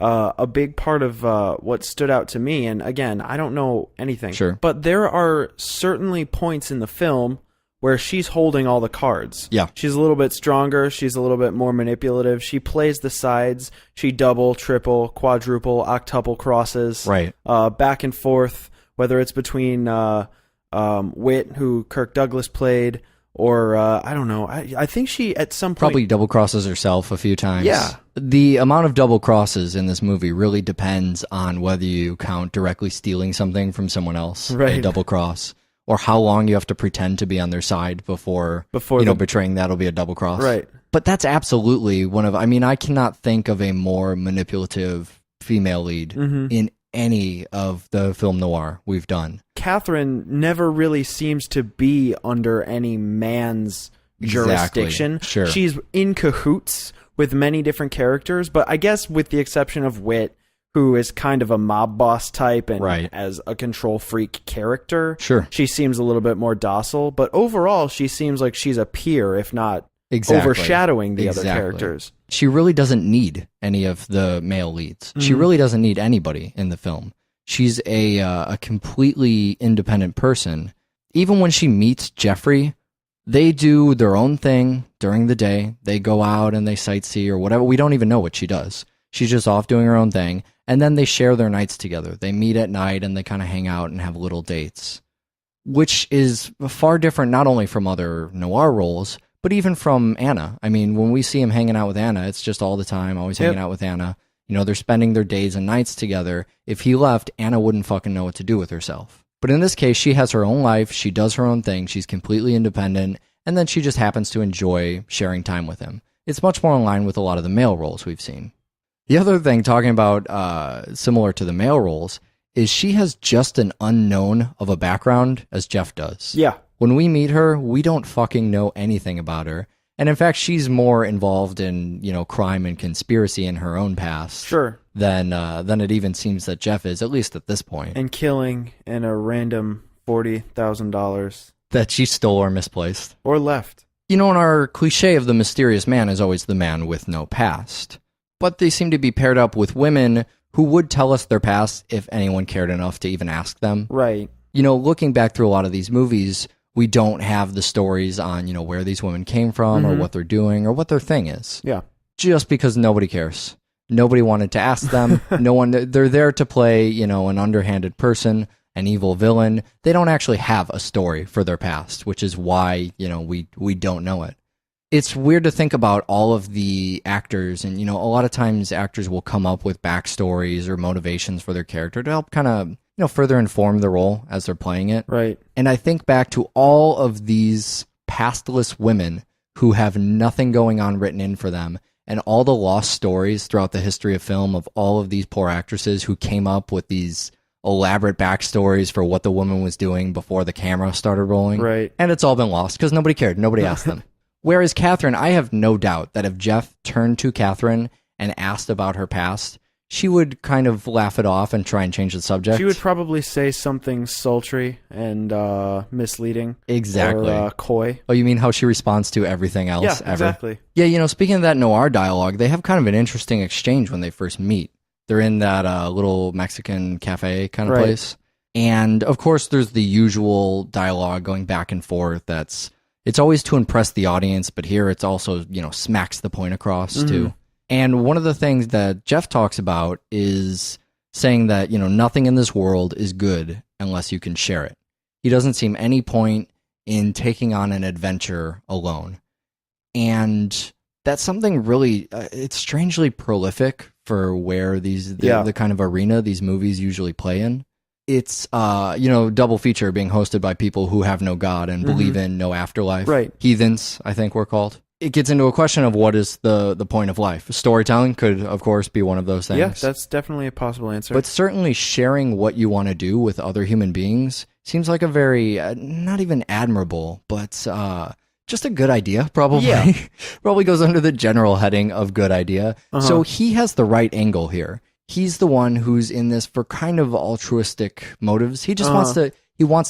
a big part of what stood out to me, and again, I don't know anything, Sure. but there are certainly points in the film where she's holding all the cards. Yeah. She's a little bit stronger. She's a little bit more manipulative. She plays the sides. She double, triple, quadruple, octuple crosses. Right. Back and forth, whether it's between Whit, who Kirk Douglas played, or I don't know. I think she at some point Probably double crosses herself a few times. Yeah. The amount of double crosses in this movie really depends on whether you count directly stealing something from someone else, Right. a double cross, or how long you have to pretend to be on their side before betraying that'll be a double cross. Right. But that's absolutely I cannot think of a more manipulative female lead in any of the film noir we've done. Catherine never really seems to be under any man's jurisdiction. Sure. She's in cahoots with many different characters, but I guess with the exception of Whit, who is kind of a mob boss type and Right. as a control freak character, Sure. she seems a little bit more docile, but overall she seems like she's a peer, if not Exactly. overshadowing the other Exactly. characters. She really doesn't need any of the male leads. She really doesn't need anybody in the film. She's a completely independent person. Even when she meets Jeffrey, they do their own thing during the day. They go out and they sightsee or whatever. We don't even know what she does. She's just off doing her own thing. And then they share their nights together. They meet at night and they kind of hang out and have little dates, which is far different not only from other noir roles, but even from Anna. I mean, when we see him hanging out with Anna, it's just all the time, always hanging out with Anna. You know, they're spending their days and nights together. If he left, Anna wouldn't fucking know what to do with herself. But in this case, she has her own life. She does her own thing. She's completely independent. And then she just happens to enjoy sharing time with him. It's much more in line with a lot of the male roles we've seen. The other thing, talking about similar to the male roles, is she has just an unknown of a background as Jeff does. Yeah. When we meet her, we don't fucking know anything about her. And in fact, she's more involved in, crime and conspiracy in her own past. Sure. Than it even seems that Jeff is, at least at this point. And killing in a random $40,000. That she stole or misplaced. Or left. In our cliche of the mysterious man is always the man with no past. But they seem to be paired up with women who would tell us their past if anyone cared enough to even ask them. Right. Looking back through a lot of these movies, we don't have the stories on, where these women came from or what they're doing or what their thing is. Yeah. Just because nobody cares. Nobody wanted to ask them. They're there to play, an underhanded person, an evil villain. They don't actually have a story for their past, which is why, we don't know it. It's weird to think about all of the actors, and, a lot of times actors will come up with backstories or motivations for their character to help kind of, further inform the role as they're playing it. Right. And I think back to all of these pastless women who have nothing going on written in for them, and all the lost stories throughout the history of film of all of these poor actresses who came up with these elaborate backstories for what the woman was doing before the camera started rolling. Right. And it's all been lost because nobody cared. Nobody asked them. Whereas Catherine, I have no doubt that if Jeff turned to Catherine and asked about her past, she would kind of laugh it off and try and change the subject. She would probably say something sultry and misleading. Exactly. Or coy. Oh, you mean how she responds to everything else Yeah, ever? exactly. Yeah, speaking of that noir dialogue, they have kind of an interesting exchange when they first meet. They're in that little Mexican cafe kind of Right. place. And, of course, there's the usual dialogue going back and forth it's always to impress the audience, but here it's also, smacks the point across, too. And one of the things that Jeff talks about is saying that, nothing in this world is good unless you can share it. He doesn't see any point in taking on an adventure alone. And that's something really, it's strangely prolific for where the kind of arena these movies usually play in. It's, double feature being hosted by people who have no God and believe in no afterlife. Right. Heathens, I think we're called. It gets into a question of what is the point of life. Storytelling could, of course, be one of those things. Yeah, that's definitely a possible answer. But certainly sharing what you want to do with other human beings seems like a very, not even admirable, but just a good idea, probably. Yeah. Probably goes under the general heading of good idea. So he has the right angle here. He's the one who's in this for kind of altruistic motives. He just wants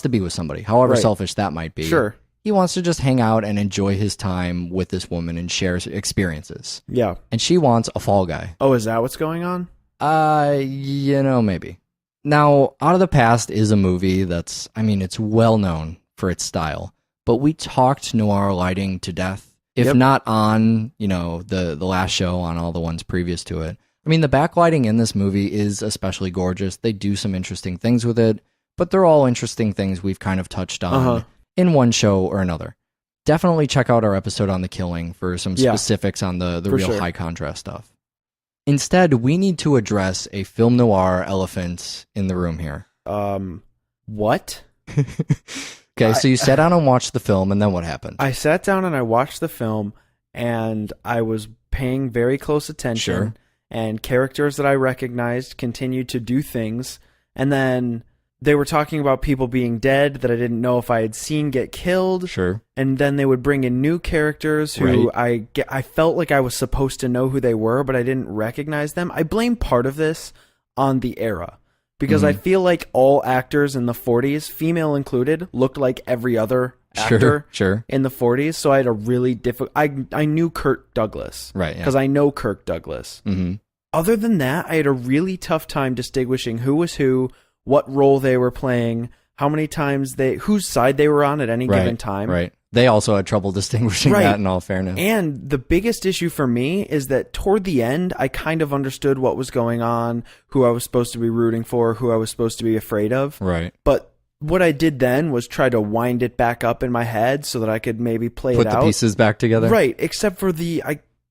to be with somebody, however selfish that might be. Sure. He wants to just hang out and enjoy his time with this woman and share experiences. Yeah. And she wants a fall guy. Oh, is that what's going on? Maybe. Now, Out of the Past is a movie that's, it's well known for its style, but we talked noir lighting to death. If not on, the last show, on all the ones previous to it. The backlighting in this movie is especially gorgeous. They do some interesting things with it, but they're all interesting things we've kind of touched on in one show or another. Definitely check out our episode on The Killing for some specifics on the real high contrast stuff. Instead, we need to address a film noir elephant in the room here. What? Okay, so you sat down and watched the film, and then what happened? I sat down and I watched the film, and I was paying very close attention. Sure. And characters that I recognized continued to do things. And then they were talking about people being dead that I didn't know if I had seen get killed. Sure. And then they would bring in new characters who I felt like I was supposed to know who they were, but I didn't recognize them. I blame part of this on the era. Because I feel like all actors in the 40s, female included, looked like every other actor in the 40s. So I had a really difficult... I knew Kirk Douglas. Right, because I know Kirk Douglas. Mm-hmm. Other than that, I had a really tough time distinguishing who was who, what role they were playing, how many times whose side they were on at any given time. Right. They also had trouble distinguishing that, in all fairness. And the biggest issue for me is that toward the end, I kind of understood what was going on, who I was supposed to be rooting for, who I was supposed to be afraid of. Right. But what I did then was try to wind it back up in my head so that I could maybe play it out. Put the pieces back together? Right, except for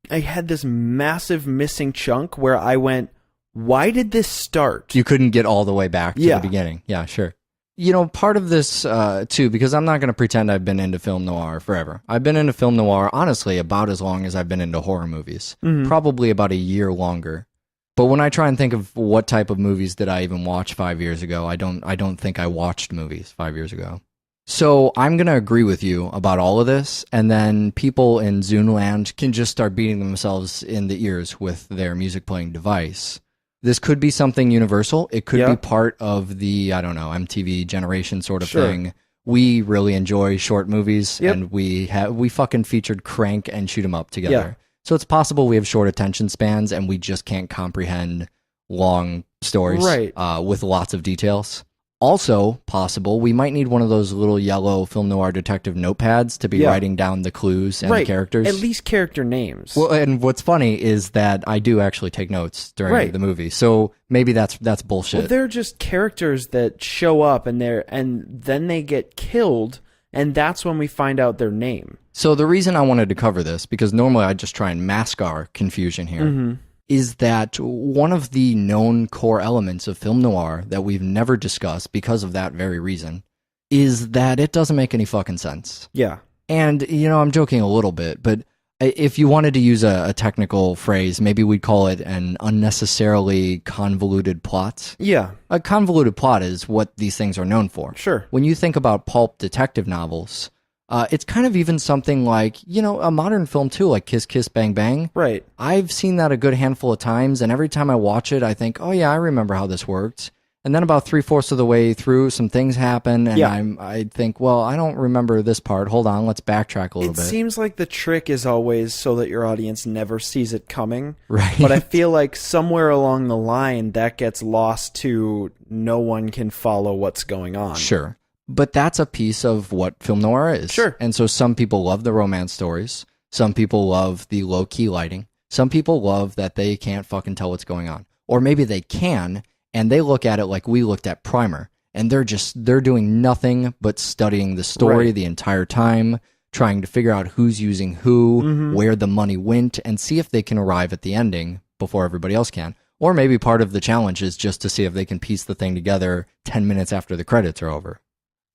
I had this massive missing chunk where I went, why did this start? You couldn't get all the way back to the beginning. Yeah, sure. Part of this, too, because I'm not going to pretend I've been into film noir forever. I've been into film noir, honestly, about as long as I've been into horror movies. Probably about a year longer. But when I try and think of what type of movies did I even watch 5 years ago, I don't think I watched movies 5 years ago. So I'm going to agree with you about all of this, and then people in Zuneland can just start beating themselves in the ears with their music playing device. This could be something universal. It could be part of the, MTV generation sort of thing. We really enjoy short movies, and we fucking featured Crank and Shoot 'Em Up together. Yeah. So it's possible we have short attention spans, and we just can't comprehend long stories with lots of details. Also possible, we might need one of those little yellow film noir detective notepads to be writing down the clues and the characters. At least character names. Well, and what's funny is that I do actually take notes during the movie, so maybe that's bullshit. Well, they're just characters that show up and then they get killed, and that's when we find out their name. So the reason I wanted to cover this, because normally I just try and mask our confusion here, is that one of the known core elements of film noir that we've never discussed because of that very reason is that it doesn't make any fucking sense. Yeah. And, I'm joking a little bit, but if you wanted to use a technical phrase, maybe we'd call it an unnecessarily convoluted plot. Yeah. A convoluted plot is what these things are known for. Sure. When you think about pulp detective novels, it's kind of even something like, a modern film too, like Kiss Kiss Bang Bang. Right. I've seen that a good handful of times, and every time I watch it, I think, oh yeah, I remember how this worked. And then about 3/4 of the way through, some things happen, and I think, well, I don't remember this part. Hold on, let's backtrack a little bit. It seems like the trick is always so that your audience never sees it coming. Right. But I feel like somewhere along the line, that gets lost to no one can follow what's going on. Sure. But that's a piece of what film noir is. Sure. And so some people love the romance stories. Some people love the low-key lighting. Some people love that they can't fucking tell what's going on. Or maybe they can, and they look at it like we looked at Primer. And they're doing nothing but studying the story the entire time, trying to figure out who's using who, where the money went, and see if they can arrive at the ending before everybody else can. Or maybe part of the challenge is just to see if they can piece the thing together 10 minutes after the credits are over.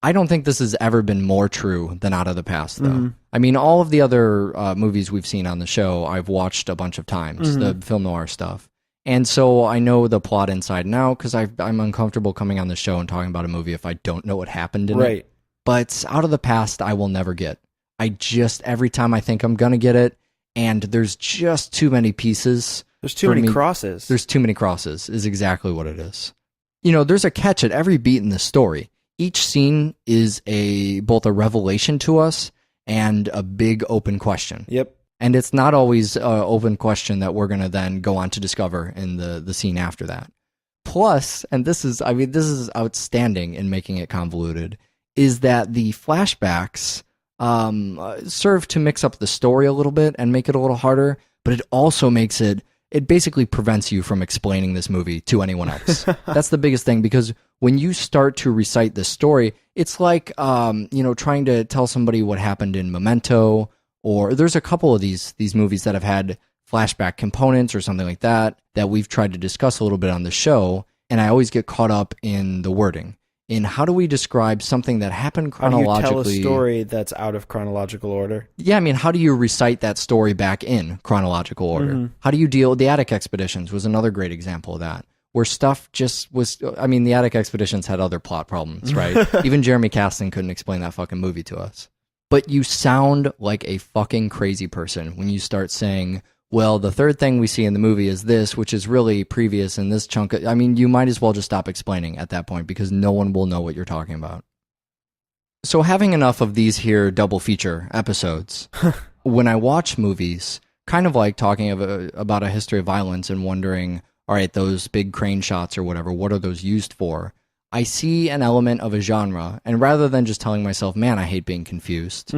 I don't think this has ever been more true than Out of the Past, though. I mean, all of the other movies we've seen on the show, I've watched a bunch of times, the film noir stuff. And so I know the plot inside and out because I'm uncomfortable coming on the show and talking about a movie if I don't know what happened in it. But Out of the Past, I will never get. Every time I think I'm going to get it, and there's just too many pieces. There's too many crosses. There's too many crosses is exactly what it is. You know, there's a catch at every beat in the story. Each scene is both a revelation to us and a big open question. Yep. And it's not always an open question that we're going to then go on to discover in the scene after that. Plus, and this is outstanding in making it convoluted, is that the flashbacks serve to mix up the story a little bit and make it a little harder, but it also makes it basically prevents you from explaining this movie to anyone else. That's the biggest thing, because when you start to recite the story, it's like, trying to tell somebody what happened in Memento, or there's a couple of these movies that have had flashback components or something like that we've tried to discuss a little bit on the show, and I always get caught up in the wording. In how do we describe something that happened chronologically? How do you tell a story that's out of chronological order? Yeah, I mean, how do you recite that story back in chronological order? How do you deal with the Attic Expeditions was another great example of that, where stuff just was, I mean, the Attic Expeditions had other plot problems, right? Even Jeremy Caston couldn't explain that fucking movie to us. But you sound like a fucking crazy person when you start saying, well, the third thing we see in the movie is this, which is really previous in this chunk. I mean, you might as well just stop explaining at that point because no one will know what you're talking about. So having enough of these here double feature episodes, when I watch movies, kind of like talking about a history of violence and wondering, all right, those big crane shots or whatever, what are those used for? I see an element of a genre, and rather than just telling myself, man, I hate being confused,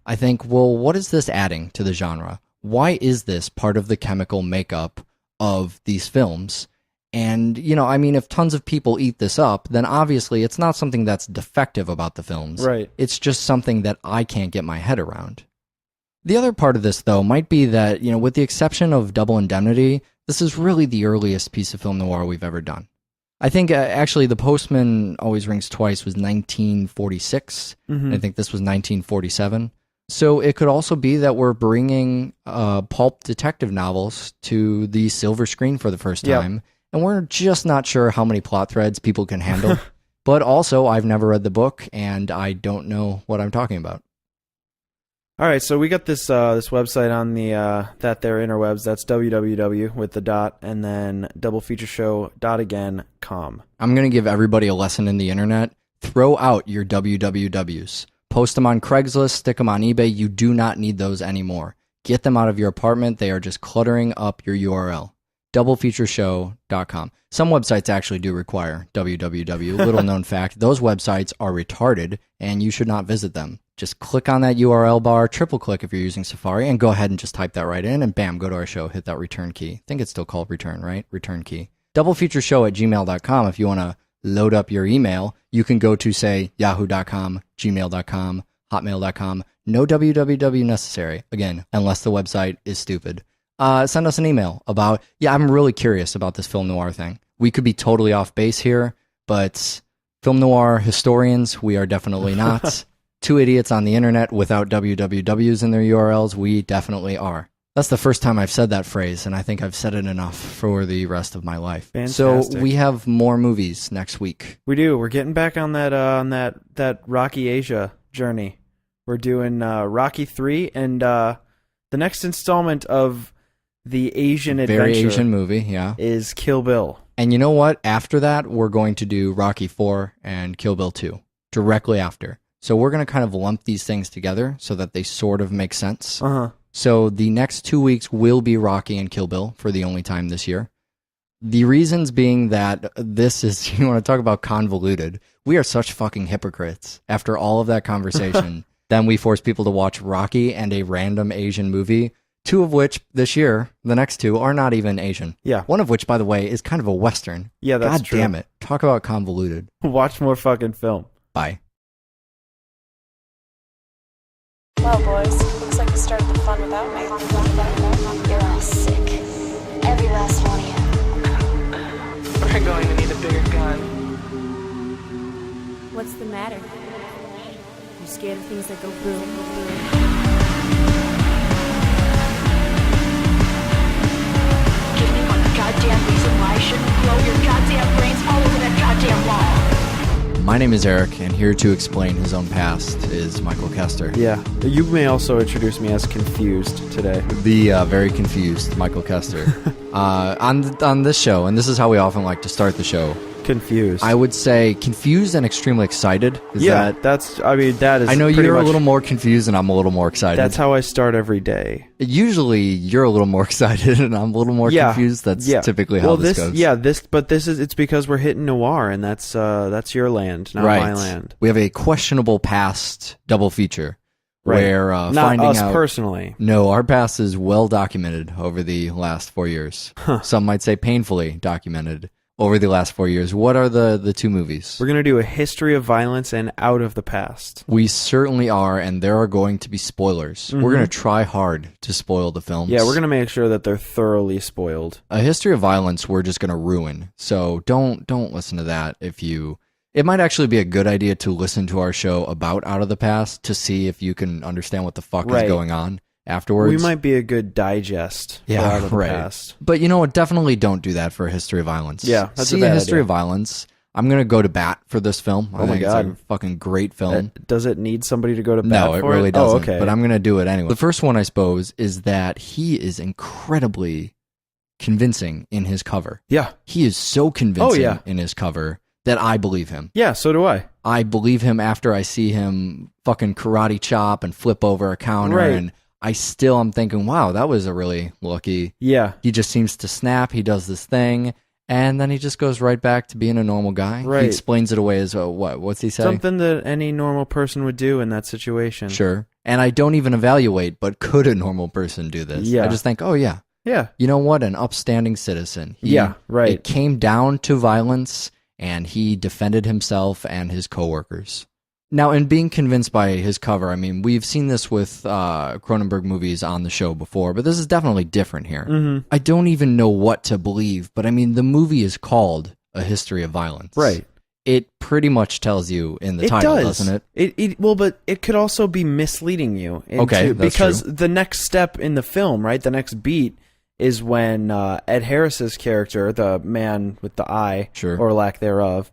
I think, well, what is this adding to the genre? Why is this part of the chemical makeup of these films? And, I mean, if tons of people eat this up, then obviously it's not something that's defective about the films. Right. It's just something that I can't get my head around. The other part of this, though, might be that, with the exception of Double Indemnity, this is really the earliest piece of film noir we've ever done. I think, actually, The Postman Always Rings Twice was 1946. And I think this was 1947. So it could also be that we're bringing pulp detective novels to the silver screen for the first time, and we're just not sure how many plot threads people can handle. But also, I've never read the book, and I don't know what I'm talking about. All right, so we got this website on the that there interwebs. That's www with the dot and then doubleFeatureShow.again.com. I'm going to give everybody a lesson in the internet. Throw out your wwws. Post them on Craigslist, stick them on eBay. You do not need those anymore. Get them out of your apartment. They are just cluttering up your URL. DoubleFeatureShow.com. Some websites actually do require www. Little known fact, those websites are retarded and you should not visit them. Just click on that URL bar, triple click if you're using Safari, and go ahead and just type that right in, and bam, go to our show, hit that return key. I think it's still called return, right? Return key. DoubleFeatureShow@gmail.com. If you want to load up your email, you can go to, say, yahoo.com, gmail.com, hotmail.com. No www necessary, again, unless the website is stupid. Send us an email about, I'm really curious about this film noir thing. We could be totally off base here, but film noir historians, we are definitely not. Two idiots on the internet without wwws in their URLs, we definitely are. That's the first time I've said that phrase, and I think I've said it enough for the rest of my life. Fantastic. So we have more movies next week. We do. We're getting back on that Rocky Asia journey. We're doing Rocky 3 and the next installment of the Asian adventure. Very Asian movie, yeah. Is Kill Bill. And you know what? After that, we're going to do Rocky 4 and Kill Bill 2 directly after. So we're going to kind of lump these things together so that they sort of make sense. So the next 2 weeks will be Rocky and Kill Bill for the only time this year. The reasons being that this is, you want to talk about convoluted. We are such fucking hypocrites. After all of that conversation, then we force people to watch Rocky and a random Asian movie 2 of which this year, the next 2, are not even Asian. Yeah. One of which, by the way, is kind of a Western. Yeah, that's God true. damn it. Talk about convoluted. Watch more fucking film. Bye. Well, boys, looks like you started the fun without me. You're all sick. Every last one of you. We're going to need a bigger gun. What's the matter? You scared of things that go boom, boom? Give me one goddamn reason why I shouldn't blow your goddamn brains all over that goddamn wall. My name is Eric, and here to explain his own past is Michael Kester. Yeah. You may also introduce me as confused today. The very confused Michael Kester. On this show, and this is how we often like to start the show, Confused. I would say confused and extremely excited. That is. I know pretty you're much, a little more confused and I'm a little more excited. That's how I start every day. Usually you're a little more excited and I'm a little more confused. That's typically how this goes. Yeah, it's because we're hitting noir, and that's your land, not my land. We have a questionable past double feature. Right. Where not finding us out personally. No, our past is well documented over the last 4 years. Some might say painfully documented over the last 4 years. What are the 2 movies? We're going to do a history of violence and Out of the Past. We certainly are, and there are going to be spoilers. We're going to try hard to spoil the films. Yeah, we're going to make sure that they're thoroughly spoiled. A history of violence we're just going to ruin. So don't listen to that if you... It might actually be a good idea to listen to our show about Out of the Past to see if you can understand what the fuck is going on afterwards. We might be a good digest for Out of the Past. But you know what? Definitely don't do that for a history of violence. Yeah, that's see a bad history idea. of violence. I'm going to go to bat for this film. Oh my God. It's a fucking great film. Does it need somebody to go to bat No, it for really doesn't. Oh, okay. But I'm going to do it anyway. The first one, I suppose, is that he is incredibly convincing in his cover. Yeah. He is so convincing in his cover that I believe him. Yeah, so do I. I believe him after I see him fucking karate chop and flip over a counter. Right. And I'm thinking, wow, that was a really lucky. Yeah. He just seems to snap. He does this thing. And then he just goes right back to being a normal guy. Right. He explains it away as what's he say? Something that any normal person would do in that situation. Sure. And I don't even evaluate, but could a normal person do this? Yeah. I just think, oh yeah. Yeah. You know what? An upstanding citizen. Right. It came down to violence, and he defended himself and his coworkers. Now, in being convinced by his cover, I mean, we've seen this with Cronenberg movies on the show before, but this is definitely different here. Mm-hmm. I don't even know what to believe, but I mean, the movie is called A History of Violence. Right. It pretty much tells you in the title, doesn't it? Well, but it could also be misleading you. Okay, that's because true. the next step in the film, right, the next beat is when Ed Harris's character, the man with the eye, Sure. or lack thereof,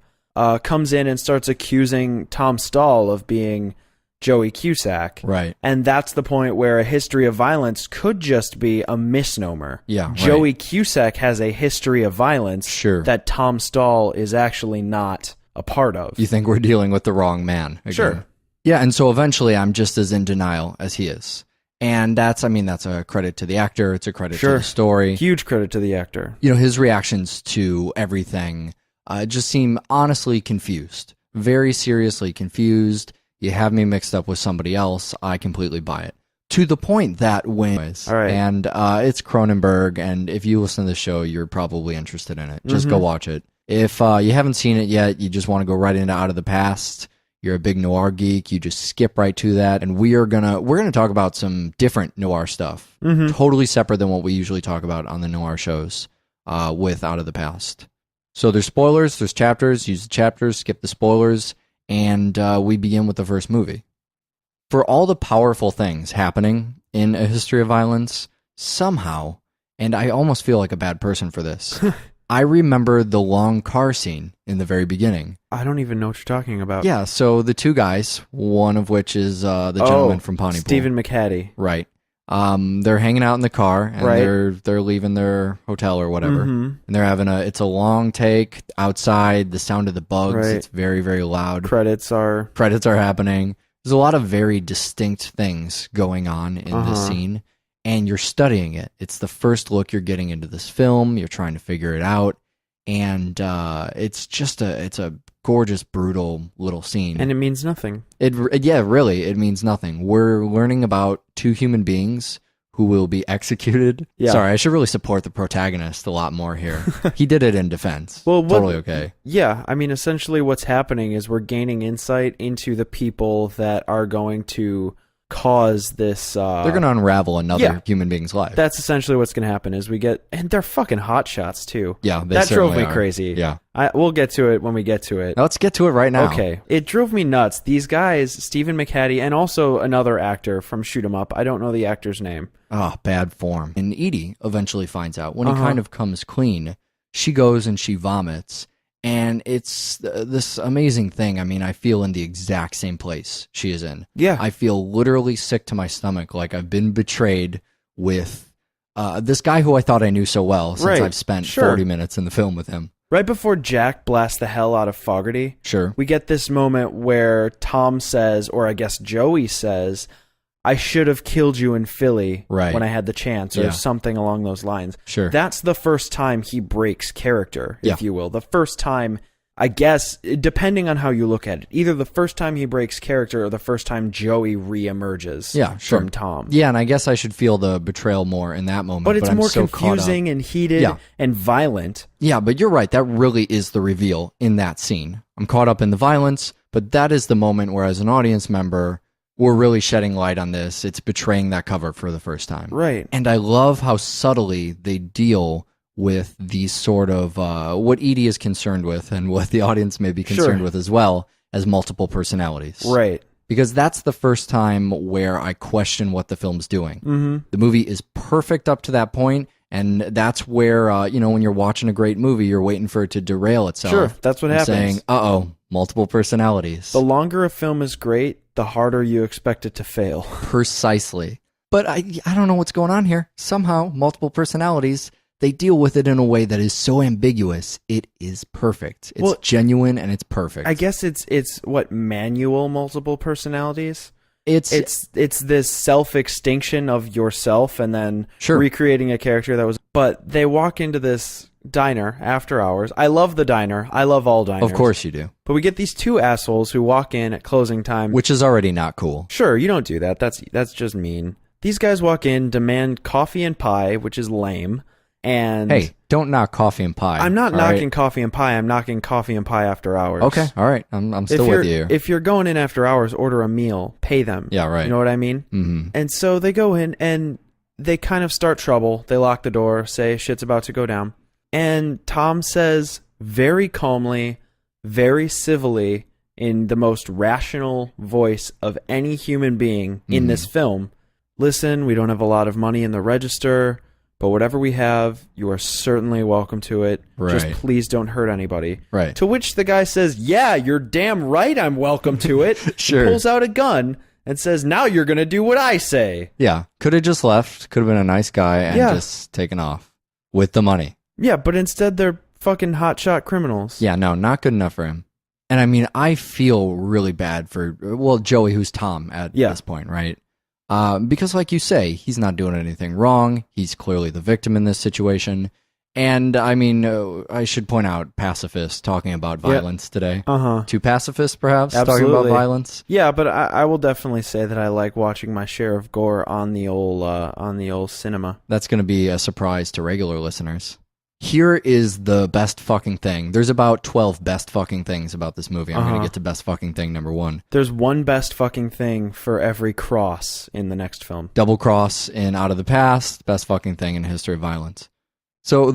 comes in and starts accusing Tom Stahl of being Joey Cusack. Right. And that's the point where A History of Violence could just be a misnomer. Yeah, right. Joey Cusack has a history of violence Sure. that Tom Stahl is actually not a part of. You think we're dealing with the wrong man. Again. Sure. Yeah, and so eventually I'm just as in denial as he is. And that's a credit to the actor. It's a credit to the story. Huge credit to the actor. You know, his reactions to everything just seem honestly confused. Very seriously confused. You have me mixed up with somebody else. I completely buy it. To the point that when... All right. And it's Cronenberg, and if you listen to the show, you're probably interested in it. Just go watch it. If you haven't seen it yet, you just want to go right into Out of the Past, you're a big noir geek, you just skip right to that, and we're gonna talk about some different noir stuff. Totally separate than what we usually talk about on the noir shows with Out of the Past. So there's spoilers, there's chapters, use the chapters, skip the spoilers, and we begin with the first movie. For all the powerful things happening in A History of Violence, somehow, and I almost feel like a bad person for this, I remember the long car scene in the very beginning. I don't even know what you're talking about. Yeah, so the 2 guys, one of which is the gentleman from Pontypool. Stephen McHattie. Right. They're hanging out in the car, and Right. they're leaving their hotel or whatever, Mhm. and they're having it's a long take outside, the sound of the bugs, Right. it's very, very loud. Credits are... Credits are happening. There's a lot of very distinct things going on in this scene, and you're studying it. It's the first look you're getting into this film. You're trying to figure it out, and it's just it's a gorgeous, brutal little scene. And it means nothing. Really, it means nothing. We're learning about 2 human beings who will be executed. Yeah. Sorry, I should really support the protagonist a lot more here. He did it in defense. Well, totally okay. Yeah, I mean, essentially what's happening is we're gaining insight into the people that are going to cause this. They're going to unravel another human being's life. That's essentially what's going to happen is we get, and they're fucking hot shots too. Yeah, they that drove certainly me are. crazy. Yeah. We'll get to it when we get to it. Now let's get to it right now. Okay. It drove me nuts. These guys, Stephen McHattie, and also another actor from Shoot 'Em Up. I don't know the actor's name. Oh, bad form. And Edie eventually finds out when he kind of comes clean. She goes and she vomits. And it's this amazing thing. I mean, I feel in the exact same place she is in. Yeah. I feel literally sick to my stomach, like I've been betrayed with this guy who I thought I knew so well since I've spent 40 minutes in the film with him. Right before Jack blasts the hell out of Fogarty, we get this moment where Tom says, or I guess Joey says, I should have killed you in Philly when I had the chance, or something along those lines. That's the first time he breaks character, if you will. The first time, I guess, depending on how you look at it, either the first time he breaks character or the first time Joey reemerges from Tom. Yeah, and I guess I should feel the betrayal more in that moment. But it's I'm more so confusing and heated and violent. Yeah, but you're right. That really is the reveal in that scene. I'm caught up in the violence, but that is the moment where, as an audience member, we're really shedding light on this. It's betraying that cover for the first time. Right. And I love how subtly they deal with these sort of, what Edie is concerned with and what the audience may be concerned with as well, as multiple personalities. Right. Because that's the first time where I question what the film's doing. Mm-hmm. The movie is perfect up to that point, and that's where, when you're watching a great movie, you're waiting for it to derail itself. Sure, that's what happens. Saying, multiple personalities. The longer a film is great, the harder you expect it to fail. Precisely. But I don't know what's going on here. Somehow, multiple personalities, they deal with it in a way that is so ambiguous. It is perfect. It's genuine and it's perfect. I guess it's what, manual multiple personalities? It's this self-extinction of yourself and then recreating a character that was... But they walk into this diner after hours. I love the diner. I love all diners. Of course you do. But we get these two assholes who walk in at closing time. Which is already not cool. Sure, you don't do that. That's just mean. These guys walk in, demand coffee and pie, which is lame. And hey, don't knock coffee and pie. I'm not knocking coffee and pie. I'm knocking coffee and pie after hours. Okay, all right. I'm still with you. If you're going in after hours, order a meal. Pay them. Yeah, right. You know what I mean? Mm-hmm. And so they go in and they kind of start trouble. They lock the door, say shit's about to go down. And Tom says very calmly, very civilly, in the most rational voice of any human being in this film, listen, we don't have a lot of money in the register, but whatever we have, you are certainly welcome to it. Right. Just please don't hurt anybody. Right. To which the guy says, yeah, you're damn right I'm welcome to it. Sure. He pulls out a gun and says, now you're going to do what I say. Yeah. Could have just left. Could have been a nice guy and just taken off with the money. Yeah, but instead they're fucking hotshot criminals. Yeah, no, not good enough for him. And I mean, I feel really bad for, Joey, who's Tom at this point, right? Because like you say, he's not doing anything wrong. He's clearly the victim in this situation. And I mean, I should point out pacifists talking about violence today. Two pacifists, perhaps, talking about violence. Yeah, but I will definitely say that I like watching my share of gore on the old cinema. That's going to be a surprise to regular listeners. Here is the best fucking thing. There's about 12 best fucking things about this movie. I'm going to get to best fucking thing number 1. There's one best fucking thing for every cross in the next film. Double cross in Out of the Past, best fucking thing in history of violence. So